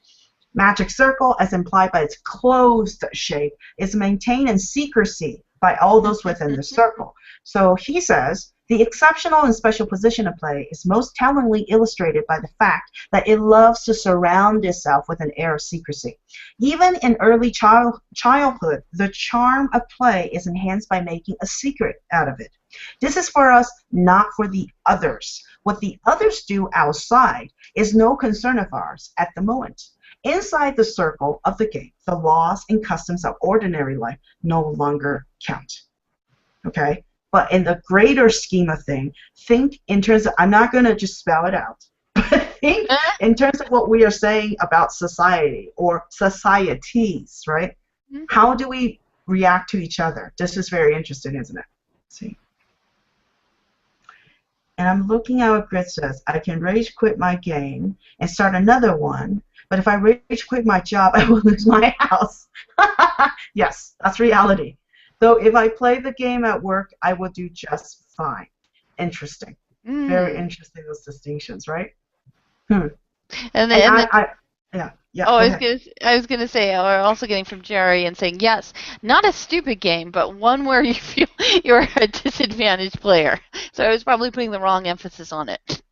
Magic circle, as implied by its closed shape, is maintained in secrecy by all those within the circle. So he says, the exceptional and special position of play is most tellingly illustrated by the fact that it loves to surround itself with an air of secrecy. Even in early childhood, the charm of play is enhanced by making a secret out of it. This is for us, not for the others. What the others do outside is no concern of ours at the moment. Inside the circle of the game, the laws and customs of ordinary life no longer count. Okay? But in the greater scheme of things, think in terms of, I'm not going to just spell it out, but think in terms of what we are saying about society or societies, right? How do we react to each other? This is very interesting, isn't it? Let's see. And I'm looking at what Grit says. I can rage quit my game and start another one, but if I rage quit my job, I will lose my house. Yes, that's reality. Though if I play the game at work, I will do just fine. Interesting. Very interesting, those distinctions, right? And And then yeah. oh, Go ahead. I was gonna say, we're also getting from Jerry and saying, yes, not a stupid game, but one where you feel you're a disadvantaged player. So I was probably putting the wrong emphasis on it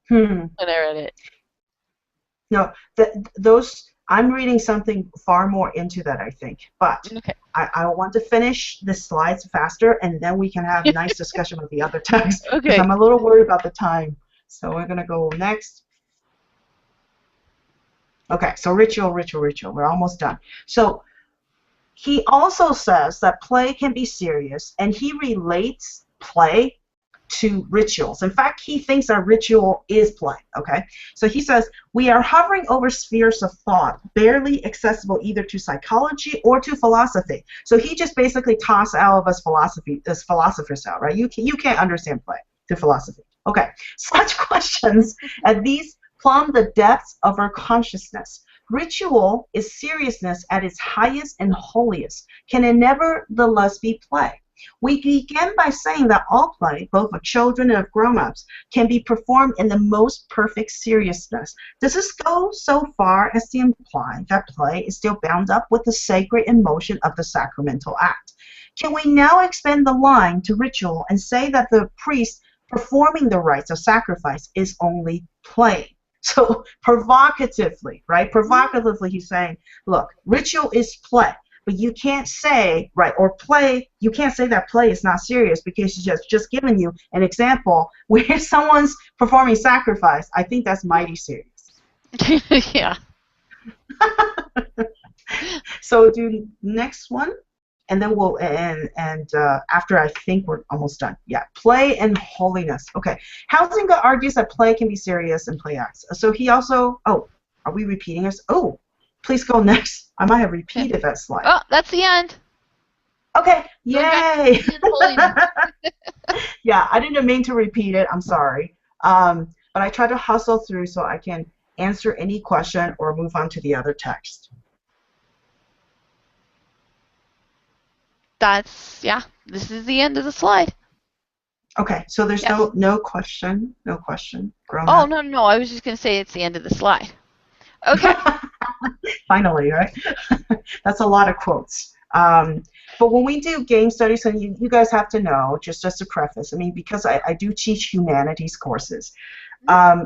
when I read it. No, those I'm reading something far more into that, I think. But Okay. I want to finish the slides faster, and then we can have a nice discussion with the other text. Okay. Because I'm a little worried about the time. So we're gonna go next. Okay, so ritual. We're almost done. So he also says that play can be serious, and he relates play to rituals. In fact, he thinks that ritual is play, okay? So he says, we are hovering over spheres of thought, barely accessible either to psychology or to philosophy. So he just basically tossed out of us philosophy, this philosopher's out, right? You can't understand play to philosophy. Okay, such questions as these plumb the depths of our consciousness. Ritual is seriousness at its highest and holiest. Can it nevertheless be play? We begin by saying that all play, both of children and of grown-ups, can be performed in the most perfect seriousness. Does this go so far as to imply that play is still bound up with the sacred emotion of the sacramental act? Can we now expand the line to ritual and say that the priest performing the rites of sacrifice is only play? So provocatively, right? Provocatively, he's saying, look, ritual is play. But you can't say, right, or play, you can't say that play is not serious because he's just given you an example where someone's performing sacrifice. I think that's mighty serious. Yeah. So do next one, and then we'll, after I think we're almost done. Yeah, play and holiness. Okay, Hausinger argues that play can be serious and play acts. So he also, oh, are we repeating us? Oh, please go next. I might have repeated that slide. Oh, that's the end. Okay, yay! Yeah, I didn't mean to repeat it. I'm sorry. But I tried to hustle through so I can answer any question or move on to the other text. This is the end of the slide. Okay, so there's no question. Grown Oh, up. no, I was just going to say it's the end of the slide. Okay. Finally, right? That's a lot of quotes. But when we do game studies, and you guys have to know, just as a preface, I mean, because I do teach humanities courses,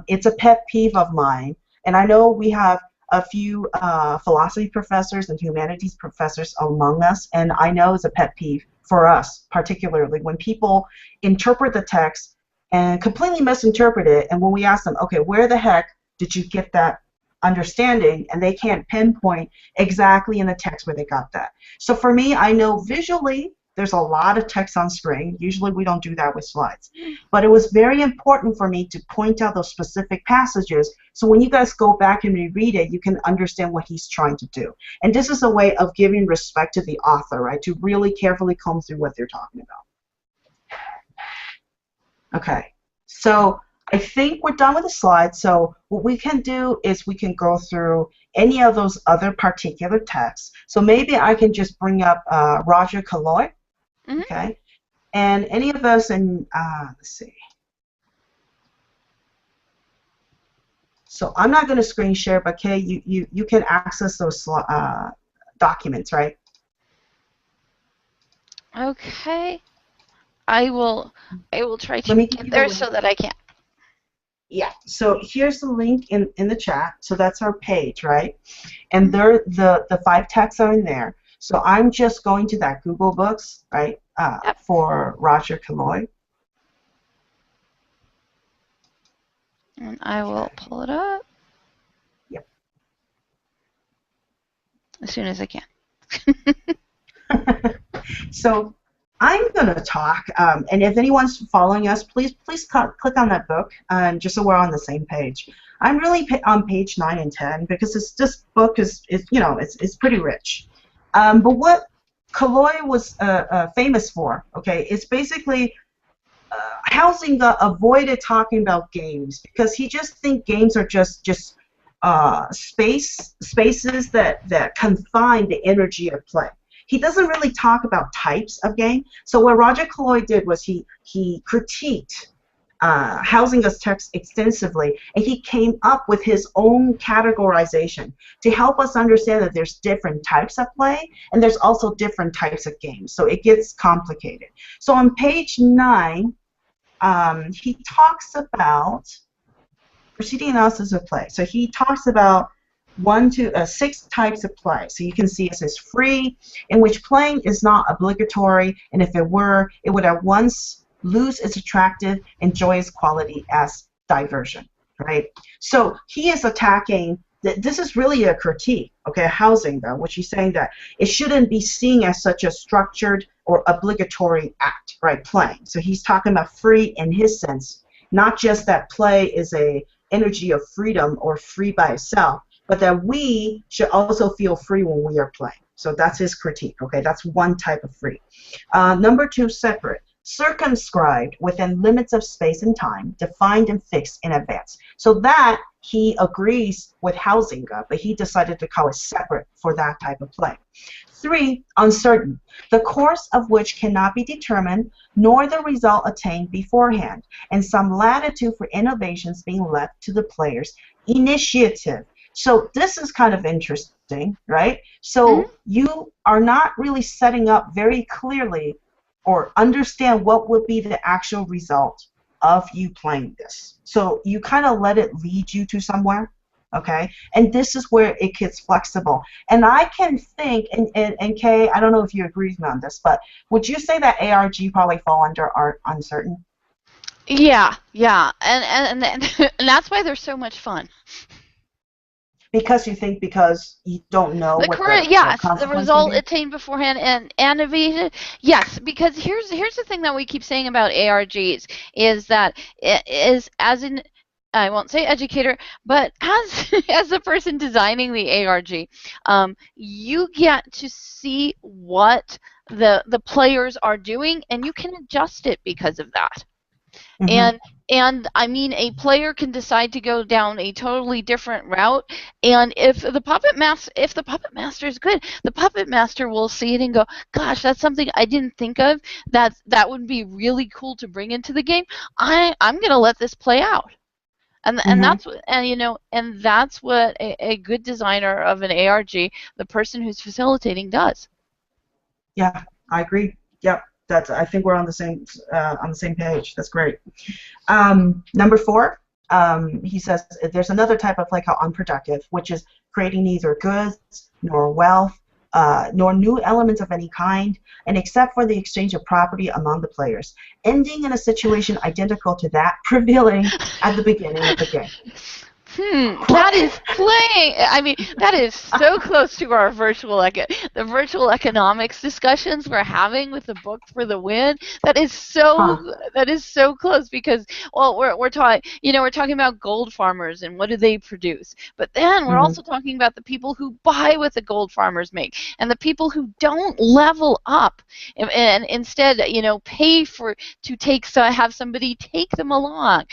it's a pet peeve of mine, and I know we have a few philosophy professors and humanities professors among us, and I know it's a pet peeve for us, particularly when people interpret the text and completely misinterpret it, and when we ask them, okay, where the heck did you get that understanding, and they can't pinpoint exactly in the text where they got that. So for me, I know visually there's a lot of text on screen. Usually we don't do that with slides. But it was very important for me to point out those specific passages so when you guys go back and reread it, you can understand what he's trying to do. And this is a way of giving respect to the author, right? To really carefully comb through what they're talking about. Okay, so I think we're done with the slides, so what we can do is we can go through any of those other particular texts. So maybe I can just bring up Roger Calloy, okay? And any of us in, let's see. So I'm not going to screen share, but Kay, you can access those documents, right? Okay. I will try to get there so that I can. Yeah, so here's the link in the chat. So that's our page, right? And there the 5 texts are in there. So I'm just going to that Google Books, right, for Roger Calloy. And I will pull it up. Yep. As soon as I can. So I'm going to talk, and if anyone's following us, please click on that book, just so we're on the same page. I'm really on page 9 and 10 because this book is it's pretty rich. But what Kaloi was famous for, okay, is basically Huizinga avoided talking about games because he just think games are just spaces that confine the energy of play. He doesn't really talk about types of game. So what Roger Kaloi did was he critiqued Huizinga's text extensively, and he came up with his own categorization to help us understand that there's different types of play and there's also different types of games. So it gets complicated. So on page 9, he talks about proceeding analysis of play. So he talks about 6 types of play. So you can see it says free, in which playing is not obligatory, and if it were, it would at once lose its attractive and joyous quality as diversion, right? So he is attacking, this is really a critique, okay, Huizinga, which he's saying that it shouldn't be seen as such a structured or obligatory act, right, playing. So he's talking about free in his sense, not just that play is a energy of freedom or free by itself, but that we should also feel free when we are playing. So that's his critique, okay? That's one type of free. Number 2, separate. Circumscribed within limits of space and time, defined and fixed in advance. So that he agrees with Huizinga, but he decided to call it separate for that type of play. 3, uncertain, the course of which cannot be determined, nor the result attained beforehand, and some latitude for innovations being left to the player's initiative. So this is kind of interesting, right? So you are not really setting up very clearly or understand what would be the actual result of you playing this. So you kind of let it lead you to somewhere, okay? And this is where it gets flexible. And I can think, and Kay, I don't know if you agree with me on this, but would you say that ARG probably fall under art uncertain? Yeah, and that's why they're so much fun. Because you don't know The what current, the yes, the consequence result can be? attained beforehand and evasion. Yes, because here's the thing that we keep saying about ARGs is that it is as in, I won't say educator, but as the person designing the ARG, you get to see what the players are doing, and you can adjust it because of that. And I mean, a player can decide to go down a totally different route, and if the puppet master is good, the puppet master will see it and go, "Gosh, that's something I didn't think of. That would be really cool to bring into the game. I'm gonna let this play out." And that's what, and that's what a good designer of an ARG, the person who's facilitating, does. Yeah, I agree. Yep, I think we're on the same page. That's great. Number 4, he says there's another type of play called unproductive, which is creating neither goods nor wealth, nor new elements of any kind, and except for the exchange of property among the players, ending in a situation identical to that prevailing at the beginning of the game. That is playing. I mean, that is so close to our the virtual economics discussions we're having with the book for the win. That is so close because, well, we're talking about gold farmers and what do they produce, but then we're also talking about the people who buy what the gold farmers make and the people who don't level up and instead pay to have somebody take them along,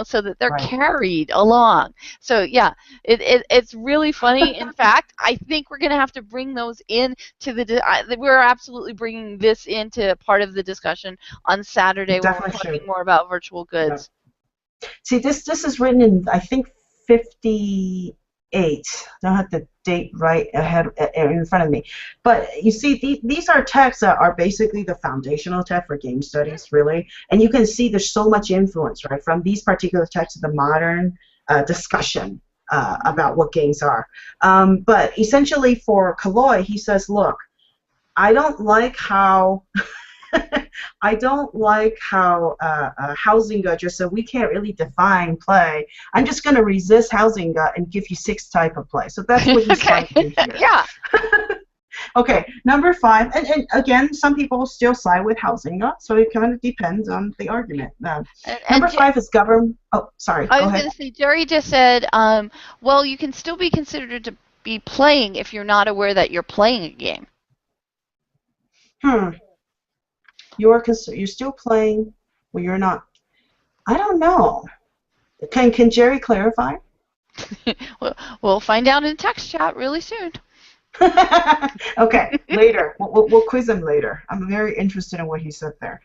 so that they're carried along. So yeah, it's really funny. In fact, I think we're going to have to bring those in we're absolutely bringing this into part of the discussion on Saturday when we're talking more about virtual goods. Yeah. See, this is written in, I think, 58. I don't have the date right ahead in front of me. But you see, these are texts that are basically the foundational text for game studies, really. And you can see there's so much influence, right, from these particular texts to the modern discussion about what games are. But essentially for Kaloi, he says, look, I don't like how Huizinga just said we can't really define play. I'm just going to resist Huizinga and give you 6 types of play. So that's what he's trying to do here. Yeah. Okay, number 5, and again, some people still side with housing, so it kind of depends on the argument. Number And 5 is govern. Oh, sorry. I Go was ahead. going to say, Jerry just said, well, you can still be considered to be playing if you're not aware that you're playing a game. Hmm. You're still playing. Well, you're not. I don't know. Can Jerry clarify? We'll find out in text chat really soon. Okay, later. We'll quiz him later. I'm very interested in what he said there.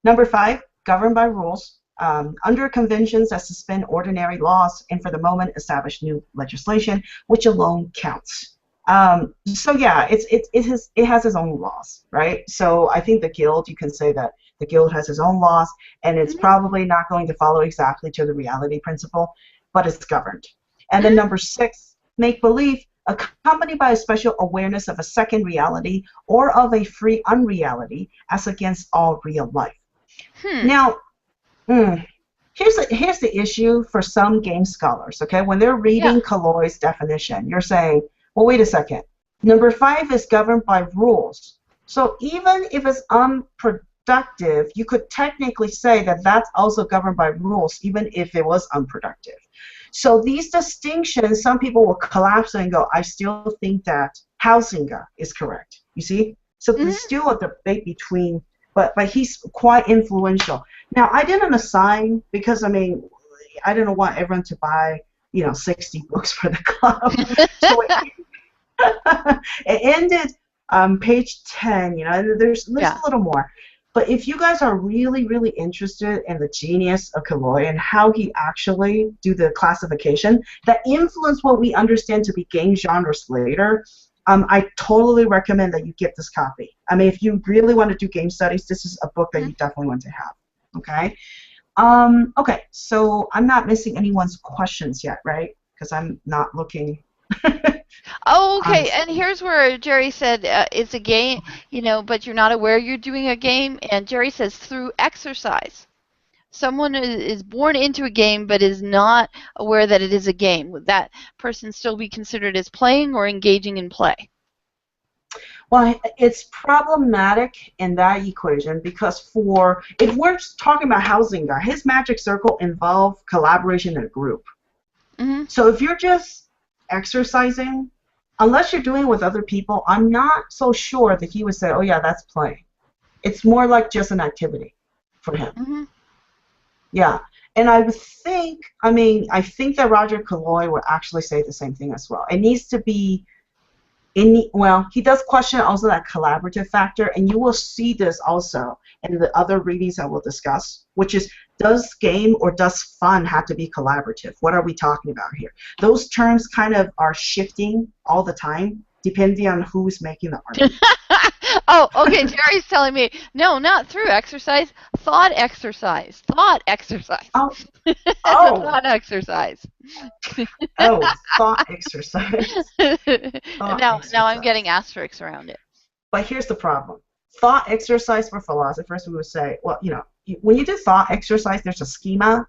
Number 5, governed by rules. Under conventions that suspend ordinary laws and for the moment establish new legislation, which alone counts. So yeah, it has its own laws, right? So I think the guild, you can say that the guild has its own laws, and it's probably not going to follow exactly to the reality principle, but it's governed. And then number 6, make believe, accompanied by a special awareness of a second reality or of a free unreality as against all real life. Now, here's the issue for some game scholars, okay? When they're reading Colloy's definition, you're saying, well, wait a second. Number 5 is governed by rules. So even if it's unproductive, you could technically say that that's also governed by rules, even if it was unproductive. So these distinctions, some people will collapse and go, I still think that Hausinger is correct. You see? So there's still a debate between, but he's quite influential. Now, I didn't assign because, I mean, I didn't want everyone to buy, 60 books for the club. So it ended page 10, and there's a little more. But if you guys are really, really interested in the genius of Colloy and how he actually do the classification that influence what we understand to be game genres later, I totally recommend that you get this copy. I mean, if you really want to do game studies, this is a book that you definitely want to have. Okay? Okay, so I'm not missing anyone's questions yet, right? Because I'm not looking. Oh, okay. And here's where Jerry said it's a game, but you're not aware you're doing a game. And Jerry says through exercise. Someone is born into a game but is not aware that it is a game. Would that person still be considered as playing or engaging in play? Well, it's problematic in that equation because if we're talking about Hausinger, his magic circle involves collaboration in a group. So if you're just exercising, unless you're doing it with other people, I'm not so sure that he would say, oh yeah, that's play. It's more like just an activity for him. Yeah, and I think that Roger Colloy would actually say the same thing as well. It needs to be, he does question also that collaborative factor, and you will see this also in the other readings that we'll discuss, which is, does game or does fun have to be collaborative? What are we talking about here? Those terms kind of are shifting all the time, depending on who's making the argument. Oh, okay. Jerry's telling me, no, not through exercise. Thought exercise. Thought exercise. Oh. Thought exercise. Thought exercise. Now I'm getting asterisks around it. But here's the problem. Thought exercise for philosophers, we would say, well, when you do thought exercise, there's a schema.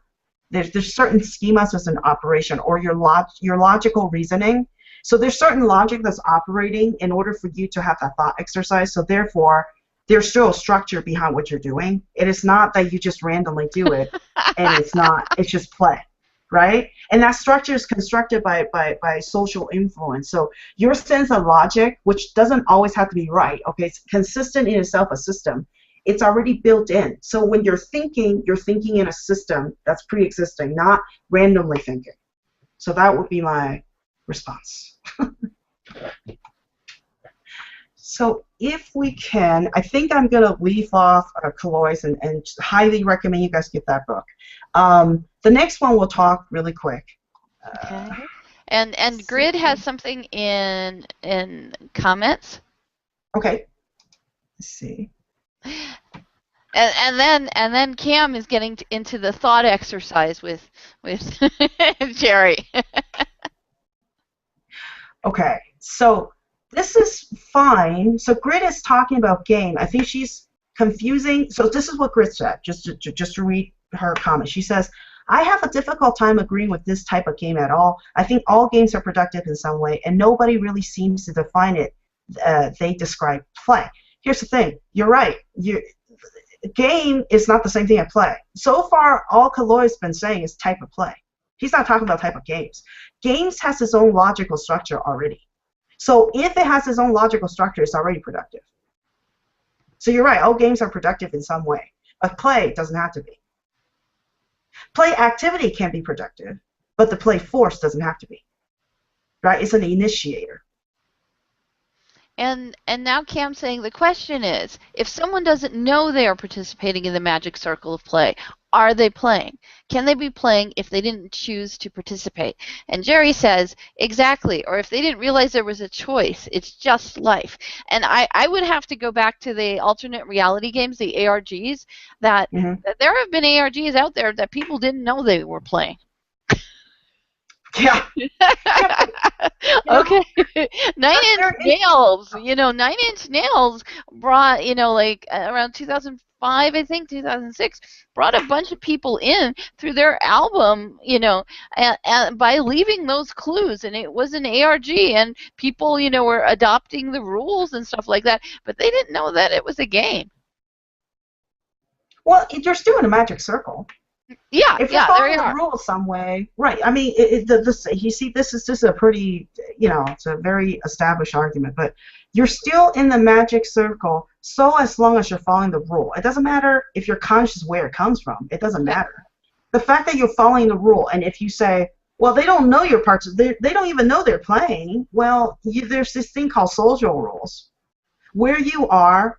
There's certain schemas as an operation, or your logical reasoning. So there's certain logic that's operating in order for you to have that thought exercise. So therefore, there's still a structure behind what you're doing. It is not that you just randomly do it, and it's just play, right? And that structure is constructed by social influence. So your sense of logic, which doesn't always have to be right, okay, it's consistent in itself, a system. It's already built in. So when you're thinking in a system that's pre-existing, not randomly thinking. So that would be my response. So if we can, I think I'm going to leave off Colloy's and highly recommend you guys get that book. The next one we'll talk really quick. Okay. And Grid has something in comments. Okay. Let's see. And then Cam is getting into the thought exercise with Jerry. Okay, so this is fine. So Grid is talking about game. I think she's confusing. So this is what Grid said, just to read her comment. She says, I have a difficult time agreeing with this type of game at all. I think all games are productive in some way, and nobody really seems to define it they describe play. Here's the thing. You're right. Game is not the same thing as play. So far, all Kaloi's been saying is type of play. He's not talking about type of games. Games has its own logical structure already. So if it has its own logical structure, it's already productive. So you're right. All games are productive in some way. But play doesn't have to be. Play activity can be productive, but the play force doesn't have to be. Right? It's an initiator. And now Cam's saying the question is, if someone doesn't know they are participating in the magic circle of play, are they playing? Can they be playing if they didn't choose to participate? And Jerry says, exactly, or if they didn't realize there was a choice, it's just life. And I would have to go back to the alternate reality games, the ARGs, that there have been ARGs out there that people didn't know they were playing. Yeah. Okay. Nine Inch Nails. Nine Inch Nails brought, like around 2005, I think, 2006, brought a bunch of people in through their album, and by leaving those clues. And it was an ARG, and people, were adopting the rules and stuff like that, but they didn't know that it was a game. Well, you're still in a magic circle. Yeah, if you're following the rules some way, right? I mean, you see, this is just a pretty, it's a very established argument. But you're still in the magic circle, so as long as you're following the rule, it doesn't matter if you're conscious where it comes from. It doesn't matter. The fact that you're following the rule, and if you say, well, they don't know your parts, they don't even know they're playing. Well, there's this thing called social rules, where you are,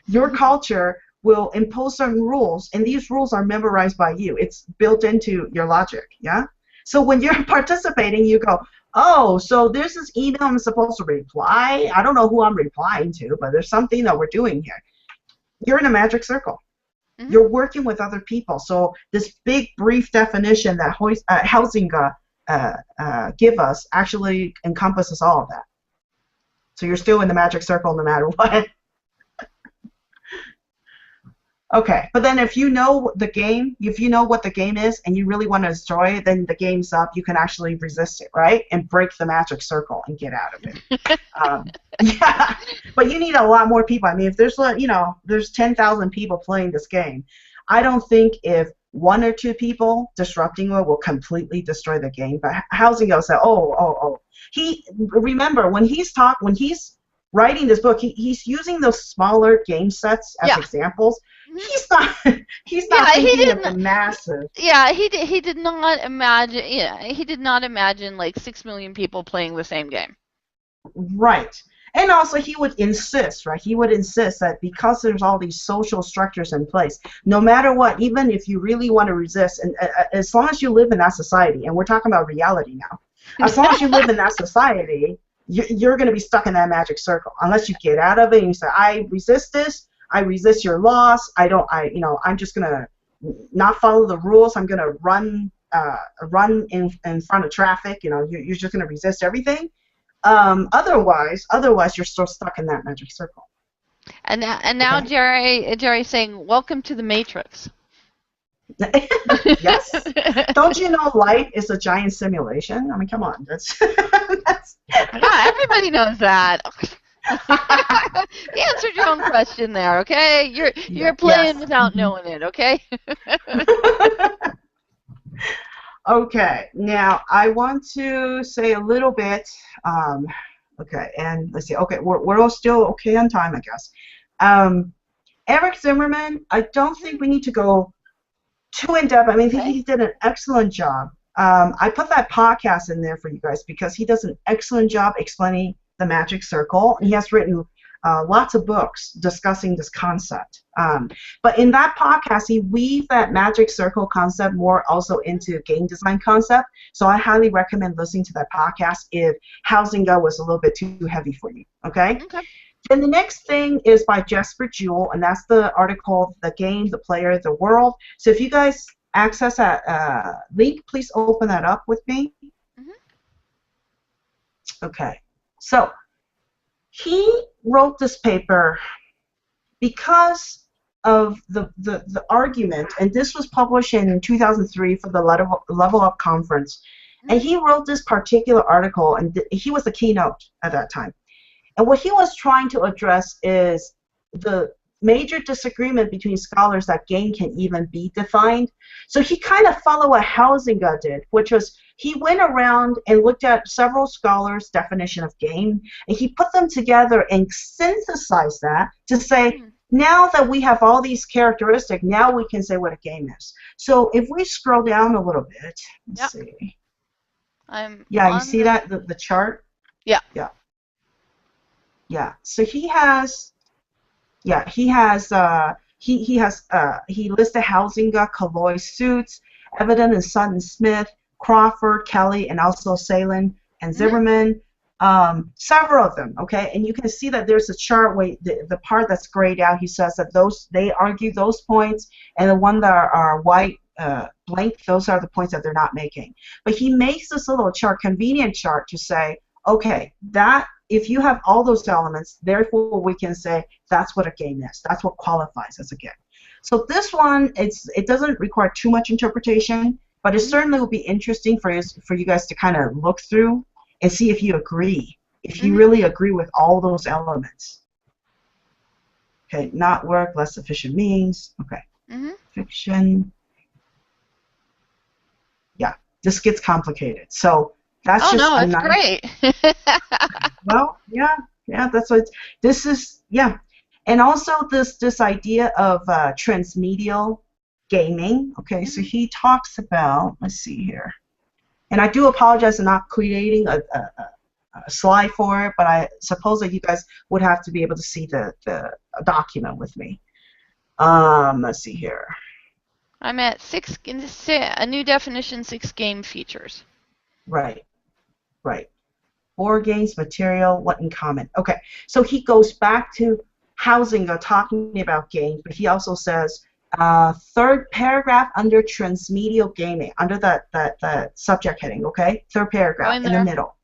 your culture will impose certain rules, and these rules are memorized by you. It's built into your logic, yeah? So when you're participating, you go, oh, so there's this email I'm supposed to reply. I don't know who I'm replying to, but there's something that we're doing here. You're in a magic circle. You're working with other people. So this big, brief definition that Huizinga give us actually encompasses all of that. So you're still in the magic circle no matter what. Okay, but then if you know the game, if you know what the game is and you really want to destroy it, then the game's up. You can actually resist it, right? And break the magic circle and get out of it. Yeah, but you need a lot more people. I mean, if there's, there's 10,000 people playing this game, I don't think if one or two people disrupting it will completely destroy the game. But Housing will say, remember when he's writing this book, he's using those smaller game sets as examples. He's not thinking of the massive. Yeah, he did not imagine. Yeah, he did not imagine like 6 million people playing the same game. Right, and also he would insist, right? He would insist that because there's all these social structures in place, no matter what, even if you really want to resist, and as long as you live in that society, and we're talking about reality now, as long as you live in that society, you're going to be stuck in that magic circle unless you get out of it and you say, I resist this. I resist your laws. I'm just gonna not follow the rules. I'm gonna run in front of traffic. You're just gonna resist everything. Otherwise, you're still stuck in that magic circle. And now Jerry's saying, "Welcome to the Matrix." Yes. Don't you know life is a giant simulation? I mean, come on. That's yeah, everybody knows that. You answered your own question there, okay? You're playing without knowing it, okay? Okay, now I want to say a little bit. Okay, and let's see. Okay, we're all still okay on time, I guess. Eric Zimmerman, I don't think we need to go too in depth. I mean, I think he did an excellent job. I put that podcast in there for you guys because he does an excellent job explaining the magic circle. He has written lots of books discussing this concept. But in that podcast, he weaved that magic circle concept more also into game design concept. So I highly recommend listening to that podcast if Huizinga was a little bit too heavy for you. Okay? Then the next thing is by Jesper Jewell, and that's the article, The Game, the Player, the World. So if you guys access that link, please open that up with me. Okay. So he wrote this paper because of the argument, and this was published in 2003 for the Level Up Conference. And he wrote this particular article, and he was the keynote at that time. And what he was trying to address is the major disagreement between scholars that game can even be defined. So he kind of followed what Huizinga did, which was he went around and looked at several scholars' definition of game, and he put them together and synthesized that to say, now that we have all these characteristics, now we can say what a game is. So if we scroll down a little bit, let's see. You see that, the chart? Yeah. Yeah. Yeah. So he listed Huizinga, Calloy, Suits, Evident and Sutton Smith, Crawford, Kelly, and also Salin and Zimmerman. Several of them, okay? And you can see that there's a chart where the part that's grayed out, he says that they argue those points, and the one that are white blank, those are the points that they're not making. But he makes this little chart, convenient chart, to say, okay, that if you have all those elements, therefore we can say that's what a game is. That's what qualifies as a game. So this one, it doesn't require too much interpretation, but it certainly will be interesting for you guys to kind of look through and see if you agree, if you really agree with all those elements. Okay, not work, less efficient means. Okay, fiction. Yeah, this gets complicated. So that's it's great. Well, yeah, that's what this is. Yeah, and also this idea of transmedial gaming. Okay, so he talks about. Let's see here. And I do apologize for not creating a slide for it, but I suppose that you guys would have to be able to see the document with me. Let's see here. I'm at a new definition, 6 game features. Right. Board games, material, what in common. Okay, so he goes back to Huizinga talking about games, but he also says, third paragraph under transmedial gaming, under that subject heading, okay? Third paragraph in the middle.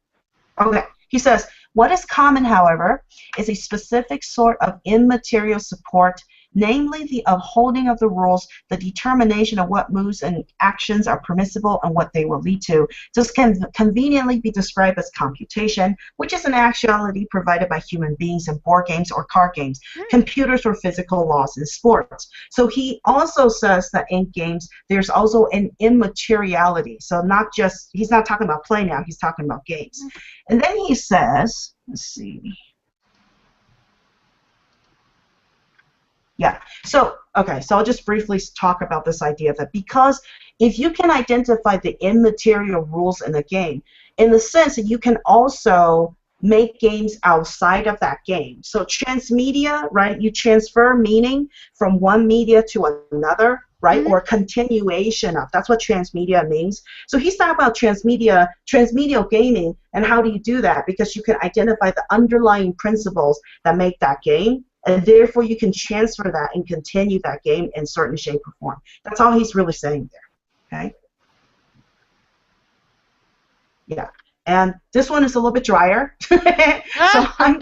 Okay, he says, what is common, however, is a specific sort of immaterial support, namely the upholding of the rules, the determination of what moves and actions are permissible and what they will lead to. This can conveniently be described as computation, which is an actuality provided by human beings in board games or card games, computers or physical laws in sports. So he also says that in games, there's also an immateriality. So not just, he's not talking about play now, he's talking about games. And then he says, let's see. Yeah, so, okay, so I'll just briefly talk about this idea that because if you can identify the immaterial rules in the game, in the sense that you can also make games outside of that game. So transmedia, right, you transfer meaning from one media to another, right, or continuation of, that's what transmedia means. So he's talking about transmedial gaming, and how do you do that? Because you can identify the underlying principles that make that game, and therefore you can transfer that and continue that game in certain shape or form. That's all he's really saying there, okay? Yeah, and this one is a little bit drier, so I'm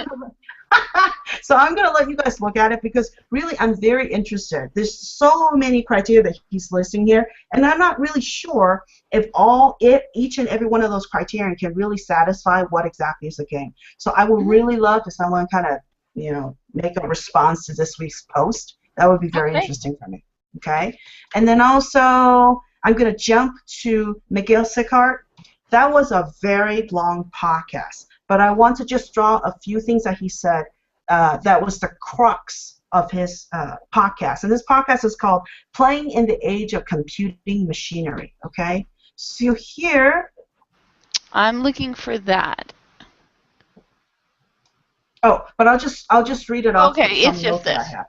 gonna let you guys look at it, because really I'm very interested. There's so many criteria that he's listing here, and I'm not really sure if each and every one of those criteria can really satisfy what exactly is a game. So I would really love if someone kind of, make a response to this week's post. That would be very interesting for me. Okay? And then also, I'm going to jump to Miguel Sicart. That was a very long podcast, but I want to just draw a few things that he said that was the crux of his podcast. And this podcast is called Playing in the Age of Computing Machinery. Okay? So here... I'm looking for that. Oh, but I'll just read it off. Okay, it's just this. I have.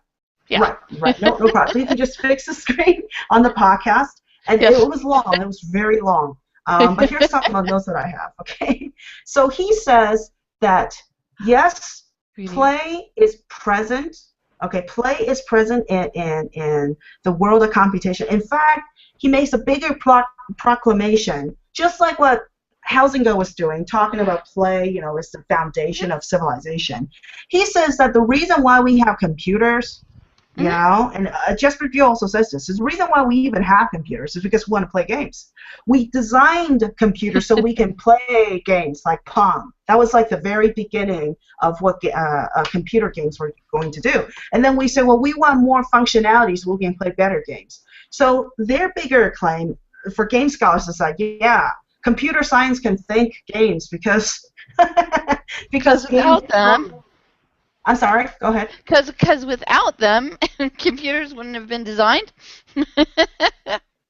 Yeah. Right. No problem. So you can just fix the screen on the podcast, and it was long. It was very long. But here's some of the notes that I have. Okay. So he says that yes, play is present. Okay, play is present in the world of computation. In fact, he makes a bigger proclamation, just like what Huizinga was doing, talking about play, is the foundation of civilization. He says that the reason why we have computers You know, and Jesper Gill also says this. The reason why we even have computers is because we want to play games. We designed computers so we can play games like Pong. That was like the very beginning of what computer games were going to do. And then we said, well, we want more functionality so we can play better games. So their bigger claim for game scholars is like, yeah, computer science can think games because because without them. I'm sorry, go ahead. Because without them, computers wouldn't have been designed.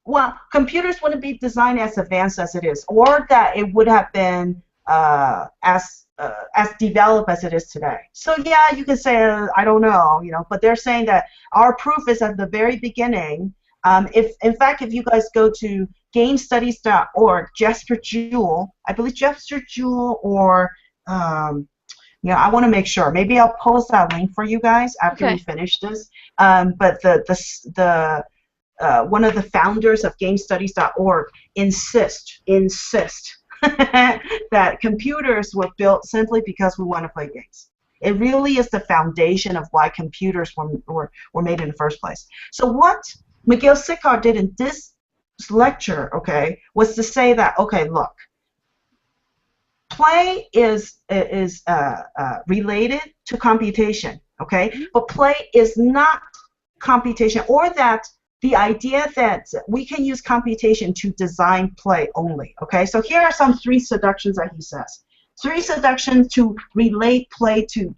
Well, computers wouldn't be designed as advanced as it is, or that it would have been as developed as it is today. So yeah, you can say I don't know, you know, but they're saying that our proof is at the very beginning. If in fact, if you guys go to gamestudies.org, Jesper Gill, I believe Jesper Gill or yeah, I want to make sure. Maybe I'll post that link for you guys after we finish this. But the one of the founders of GameStudies.org insist that computers were built simply because we want to play games. It really is the foundation of why computers were made in the first place. So what Miguel Sicard did in this lecture, okay, was to say that, okay, look, play is related to computation, okay? But play is not computation, or that the idea that we can use computation to design play only, okay? So here are some 3 seductions that he says. 3 seductions to relate play to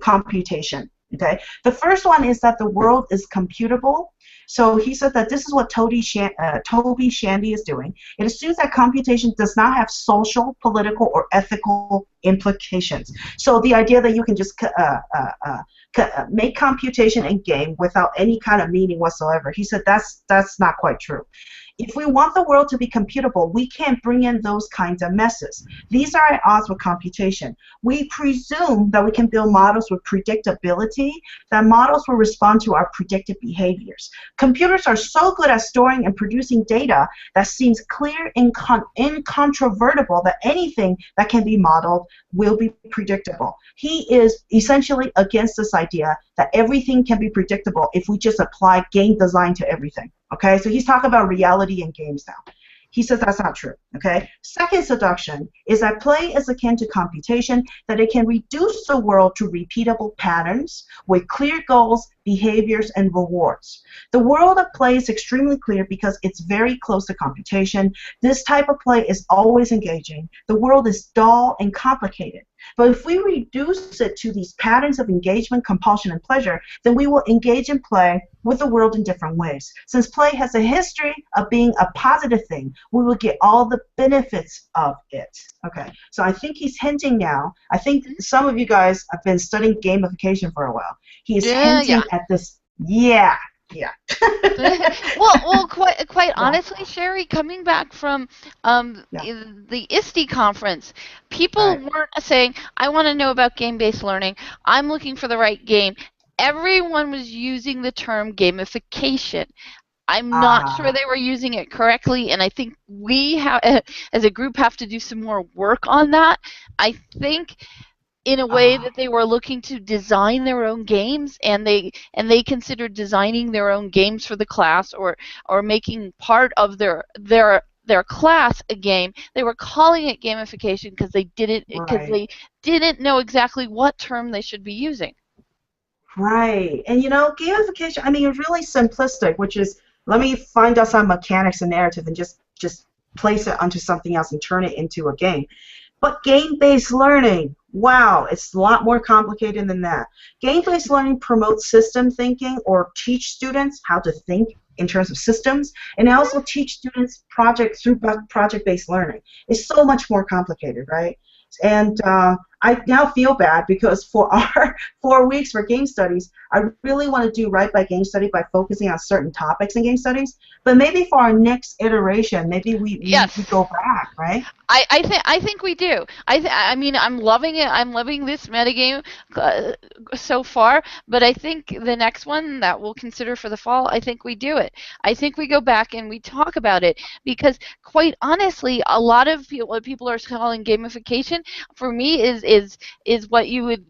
computation, okay? The first one is that the world is computable. So he said that this is what Toby Shandy is doing. It assumes that computation does not have social, political, or ethical implications. So the idea that you can just make computation and game without any kind of meaning whatsoever, he said that's not quite true. If we want the world to be computable, we can't bring in those kinds of messes. These are at odds with computation. We presume that we can build models with predictability, that models will respond to our predicted behaviors. Computers are so good at storing and producing data that seems clear and incontrovertible that anything that can be modeled will be predictable. He is essentially against this idea that everything can be predictable if we just apply game design to everything. Okay, so he's talking about reality in games now. He says that's not true. Okay. Second seduction is that play is akin to computation, that it can reduce the world to repeatable patterns with clear goals, behaviors, and rewards. The world of play is extremely clear because it's very close to computation. This type of play is always engaging. The world is dull and complicated. But if we reduce it to these patterns of engagement, compulsion, and pleasure, then we will engage in play with the world in different ways. Since play has a history of being a positive thing, we will get all the benefits of it. Okay, so I think he's hinting now. I think some of you guys have been studying gamification for a while. He's hinting at this. Yeah. well, quite honestly, Sherry, coming back from the ISTE conference, people weren't saying, I want to know about game-based learning. I'm looking for the right game. Everyone was using the term gamification. I'm not sure they were using it correctly, and I think we have, as a group, have to do some more work on that. I think in a way that they were looking to design their own games, and they considered designing their own games for the class, or making part of their class a game. They were calling it gamification because they didn't know exactly what term they should be using. Right, and you know, gamification, I mean, it's really simplistic, which is, let me find out some mechanics and narrative and just place it onto something else and turn it into a game. But game-based learning, wow, it's a lot more complicated than that. Game-based learning promotes system thinking, or teach students how to think in terms of systems, and also teach students project-based learning. It's so much more complicated, right? And I now feel bad because for our 4 weeks for game studies, I really want to do right by game study by focusing on certain topics in game studies. But maybe for our next iteration, maybe we go back, right? I think we do. I mean, I'm loving it. I'm loving this metagame so far. But I think the next one that we'll consider for the fall, I think we do it. I think we go back and we talk about it, because quite honestly, a lot of what people are calling gamification, for me, is is what you would,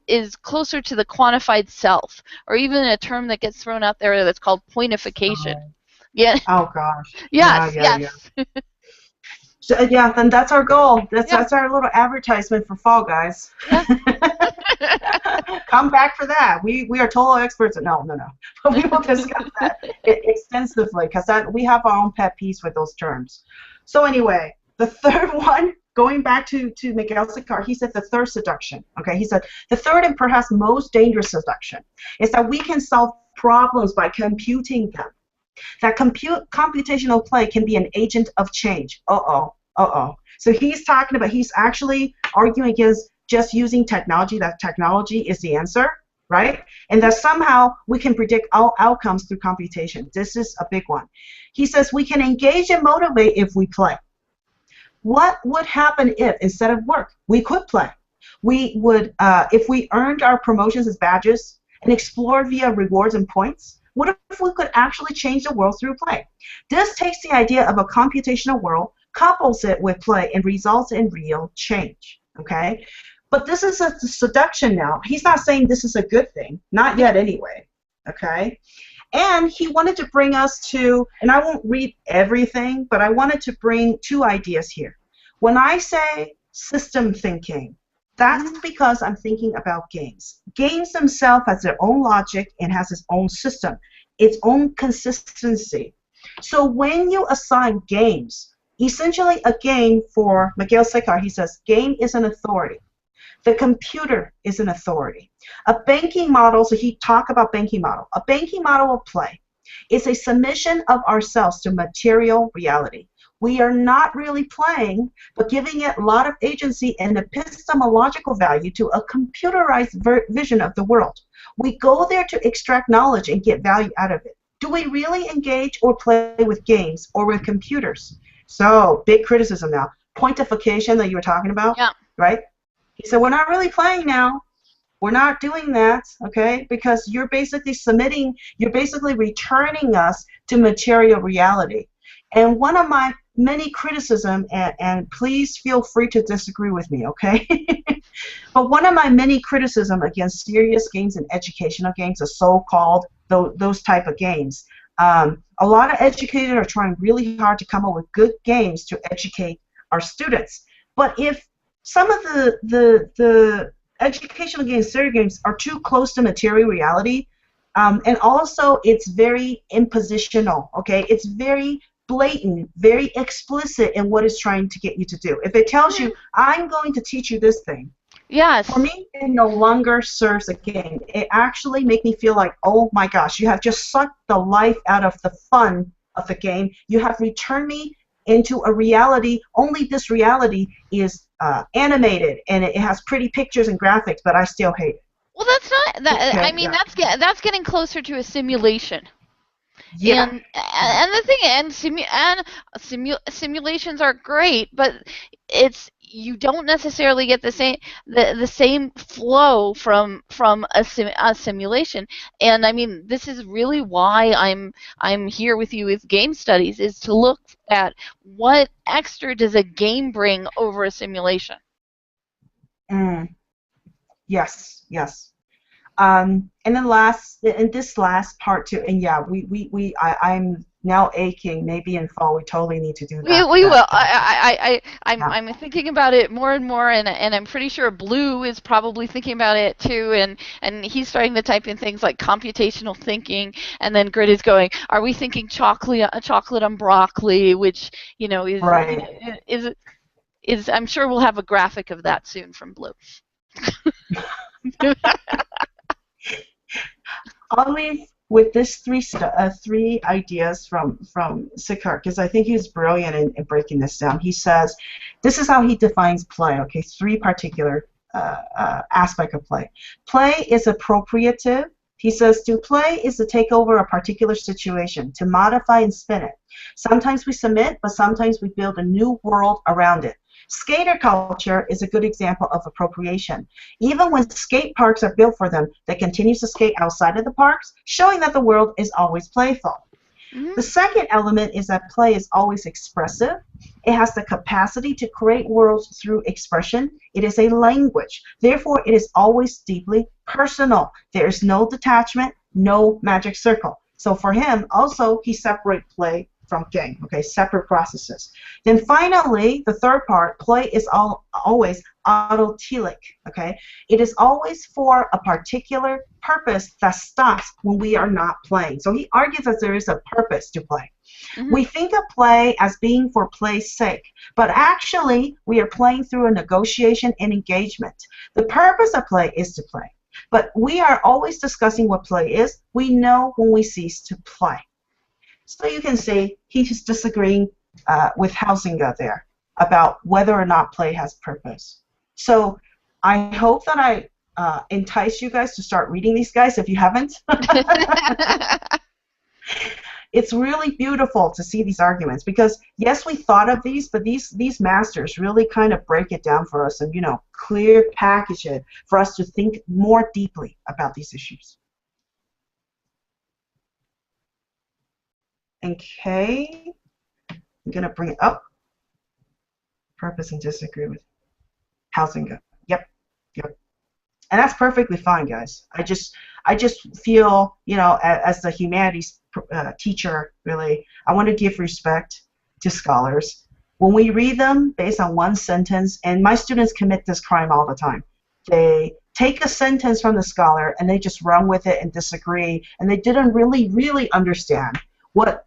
is closer to the quantified self, or even a term that gets thrown out there that's called pointification. Oh, Yeah. oh gosh. Yeah, Yes. yeah, yeah. Yes. So, yeah, then that's our goal. That's Yeah. that's our little advertisement for fall, guys. Yeah. Come back for that. We are total experts. No. But we will discuss that extensively because that we have our own pet peeves with those terms. So anyway, the third one, going back to Miguel Sicard, he said the third seduction. Okay, he said the third and perhaps most dangerous seduction is that we can solve problems by computing them. That computational play can be an agent of change. So he's actually arguing against just using technology, that technology is the answer, right? And that somehow we can predict all outcomes through computation. This is a big one. He says we can engage and motivate if we play. What would happen if, instead of work, we could play? We would, if we earned our promotions as badges and explored via rewards and points, what if we could actually change the world through play? This takes the idea of a computational world, couples it with play, and results in real change. Okay? But this is a seduction now. He's not saying this is a good thing. Not yet anyway. Okay? And he wanted to bring us to, and I won't read everything, but I wanted to bring two ideas here. When I say system thinking, that's because I'm thinking about games. Games themselves has their own logic and has its own system, its own consistency. So when you assign games, essentially a game for Miguel Sicard, he says, game is an authority. The computer is an authority. A banking model, so he talked about banking model. A banking model of play is a submission of ourselves to material reality. We are not really playing, but giving it a lot of agency and epistemological value to a computerized vision of the world. We go there to extract knowledge and get value out of it. Do we really engage or play with games or with computers? So, big criticism now. Pointification that you were talking about, right? He said, we're not really playing now. We're not doing that, okay? Because you're basically you're basically returning us to material reality. And one of my many criticism, and please feel free to disagree with me, okay? But one of my many criticism against serious games and educational games, the so-called, those type of games, a lot of educators are trying really hard to come up with good games to educate our students. But if some of the educational games, serious games, are too close to material reality, and also it's very impositional, okay? It's very blatant, very explicit in what it's trying to get you to do. If it tells you, I'm going to teach you this thing, yes, for me, it no longer serves a game. It actually makes me feel like, oh my gosh, you have just sucked the life out of the fun of the game. You have returned me into a reality. Only this reality is animated, and it has pretty pictures and graphics, but I still hate it. Well, that's not that. Okay, I mean, that's getting closer to a simulation. Yeah. And the thing, simulations are great, but you don't necessarily get the same flow from a simulation. And I mean, this is really why I'm here with you with game studies, is to look at what extra does a game bring over a simulation. Yes. And then in this last part too, and yeah, I'm now aching. Maybe in fall we totally need to do that. We will. I'm thinking about it more and more, and I'm pretty sure Blue is probably thinking about it too, and he's starting to type in things like computational thinking, and then Grit is going, are we thinking chocolate on broccoli, which is right. is I'm sure we'll have a graphic of that soon from Blue. I'll leave with this three ideas from Sicard, because I think he's brilliant in breaking this down. He says, this is how he defines play, okay, three particular aspects of play. Play is appropriative. He says to play is to take over a particular situation, to modify and spin it. Sometimes we submit, but sometimes we build a new world around it. Skater culture is a good example of appropriation. Even when skate parks are built for them, they continue to skate outside of the parks, showing that the world is always playful. Mm-hmm. The second element is that play is always expressive. It has the capacity to create worlds through expression. It is a language. Therefore, it is always deeply personal. There is no detachment, no magic circle. So for him, also, he separates play from game, okay, separate processes. Then finally, the third part, play is always autotelic, okay? It is always for a particular purpose that stops when we are not playing. So he argues that there is a purpose to play. Mm-hmm. We think of play as being for play's sake, but actually we are playing through a negotiation and engagement. The purpose of play is to play, but we are always discussing what play is. We know when we cease to play. So you can see he's disagreeing with Hausinger there about whether or not play has purpose. So I hope that I entice you guys to start reading these guys if you haven't. It's really beautiful to see these arguments because, yes, we thought of these, but these masters really kind of break it down for us and, clear package it for us to think more deeply about these issues. Okay, I'm going to bring it up. Purpose and disagree with Hausinger. Yep. And that's perfectly fine, guys. I just feel, as the humanities teacher, really, I want to give respect to scholars. When we read them based on one sentence, and my students commit this crime all the time, they take a sentence from the scholar and they just run with it and disagree, and they didn't really understand what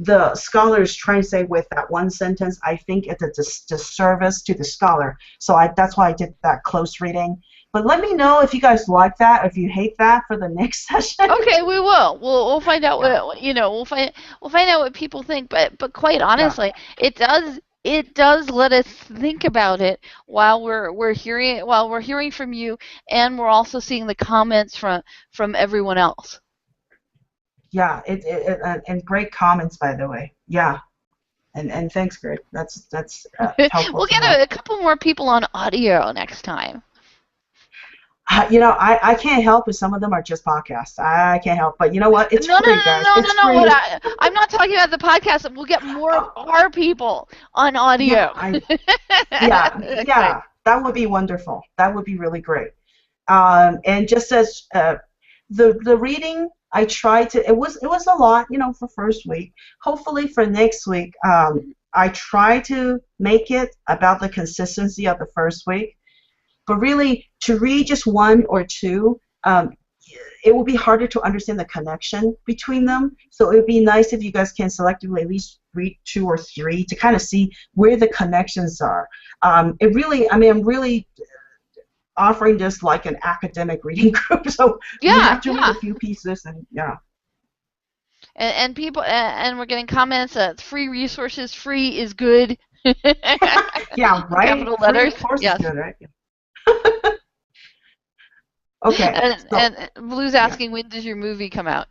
the scholar is trying to say with that one sentence. I think it's a disservice to the scholar. So that's why I did that close reading. But let me know if you guys like that, or if you hate that for the next session. Okay, we will. We'll find out what we'll find out what people think. But quite honestly, it does let us think about it while we're hearing from you, and we're also seeing the comments from everyone else. Yeah, and great comments, by the way. Yeah, and thanks, Greg. That's helpful. We'll get a couple more people on audio next time. I can't help if some of them are just podcasts. I can't help, but you know what? It's free, guys. No. I'm not talking about the podcast. We'll get more of our people on audio. Yeah, that would be wonderful. That would be really great. And just as the reading, I tried to. It was a lot, for first week. Hopefully for next week, I try to make it about the consistency of the first week. But really, to read just one or two, it will be harder to understand the connection between them. So it would be nice if you guys can selectively at least read 2 or 3 to kind of see where the connections are. I'm really offering this like an academic reading group. So you have to read a few pieces and And people and we're getting comments that free resources, free is good. Yeah, right. Capital letters. Free, of course, yes. Is good, right? Okay. And Blue's asking, when does your movie come out?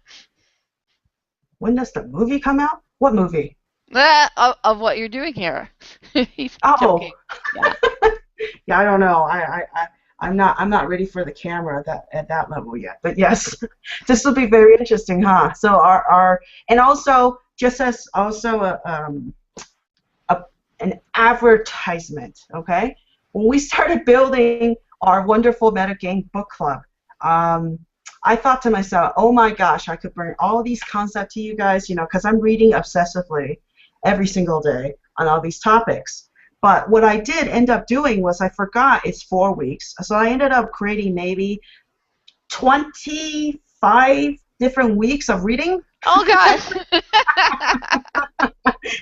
When does the movie come out? What movie? Of what you're doing here. He's joking. Yeah, I don't know. I'm not ready for the camera at that level yet. But yes, this will be very interesting, huh? So and also just as also an advertisement, okay? When we started building our wonderful Metagame book club, I thought to myself, oh my gosh, I could bring all these concepts to you guys, because I'm reading obsessively every single day on all these topics. But what I did end up doing was I forgot it's 4 weeks. So I ended up creating maybe 25 different weeks of reading. Oh, gosh.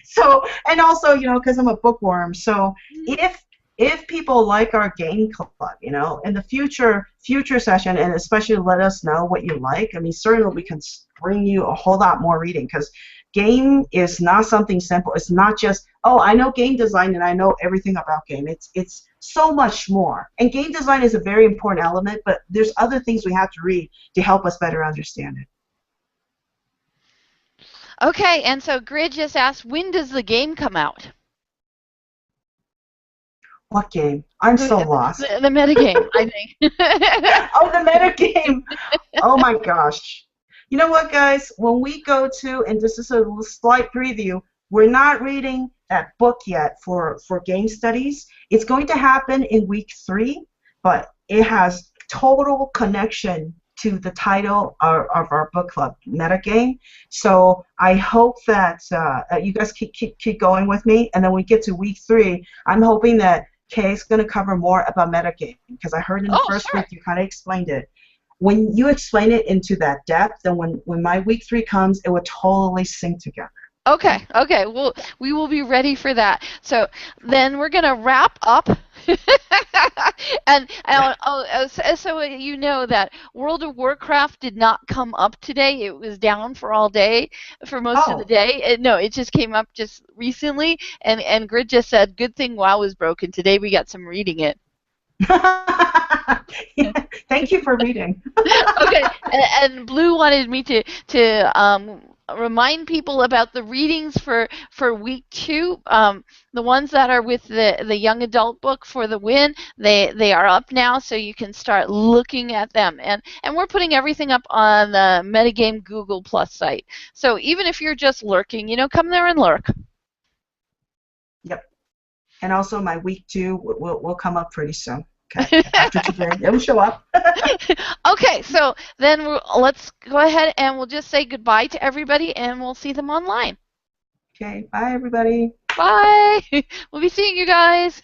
So, and also, because I'm a bookworm, so if people like our game club, in the future session, and especially let us know what you like. I mean, certainly we can bring you a whole lot more reading, because game is not something simple. It's not just, oh, I know game design and I know everything about game. It's so much more. And game design is a very important element, but there's other things we have to read to help us better understand it. Okay, and so Grid just asked, when does the game come out? What game? I'm so lost. The metagame, I think. Oh, the metagame. Oh my gosh. You know what, guys? When we go to, and this is a slight preview, we're not reading that book yet for game studies. It's going to happen in week 3, but it has total connection to the title of our book club, Metagame. So I hope that you guys keep going with me, and then when we get to week 3, I'm hoping that Kay's going to cover more about metagame, because I heard in the first Sure. week you kind of explained it. When you explain it into that depth, then when my week 3 comes, it would totally sync together. Okay, well, we will be ready for that. So then we're going to wrap up. So you know that World of Warcraft did not come up today. It was down for all day, for most of the day. No, it just came up just recently, and Grid just said, good thing WoW was broken. Today we got some reading it. Yeah, thank you for reading. Okay, and Blue wanted me to remind people about the readings for week 2. The ones that are with the young adult book for the win, they are up now, so you can start looking at them. And we're putting everything up on the Metagame Google Plus site. So even if you're just lurking, come there and lurk. Yep. And also my week 2 will come up pretty soon. Okay. After today, it will show up. Okay, so then let's go ahead and we'll just say goodbye to everybody, and we'll see them online. Okay. Bye, everybody. Bye. We'll be seeing you guys.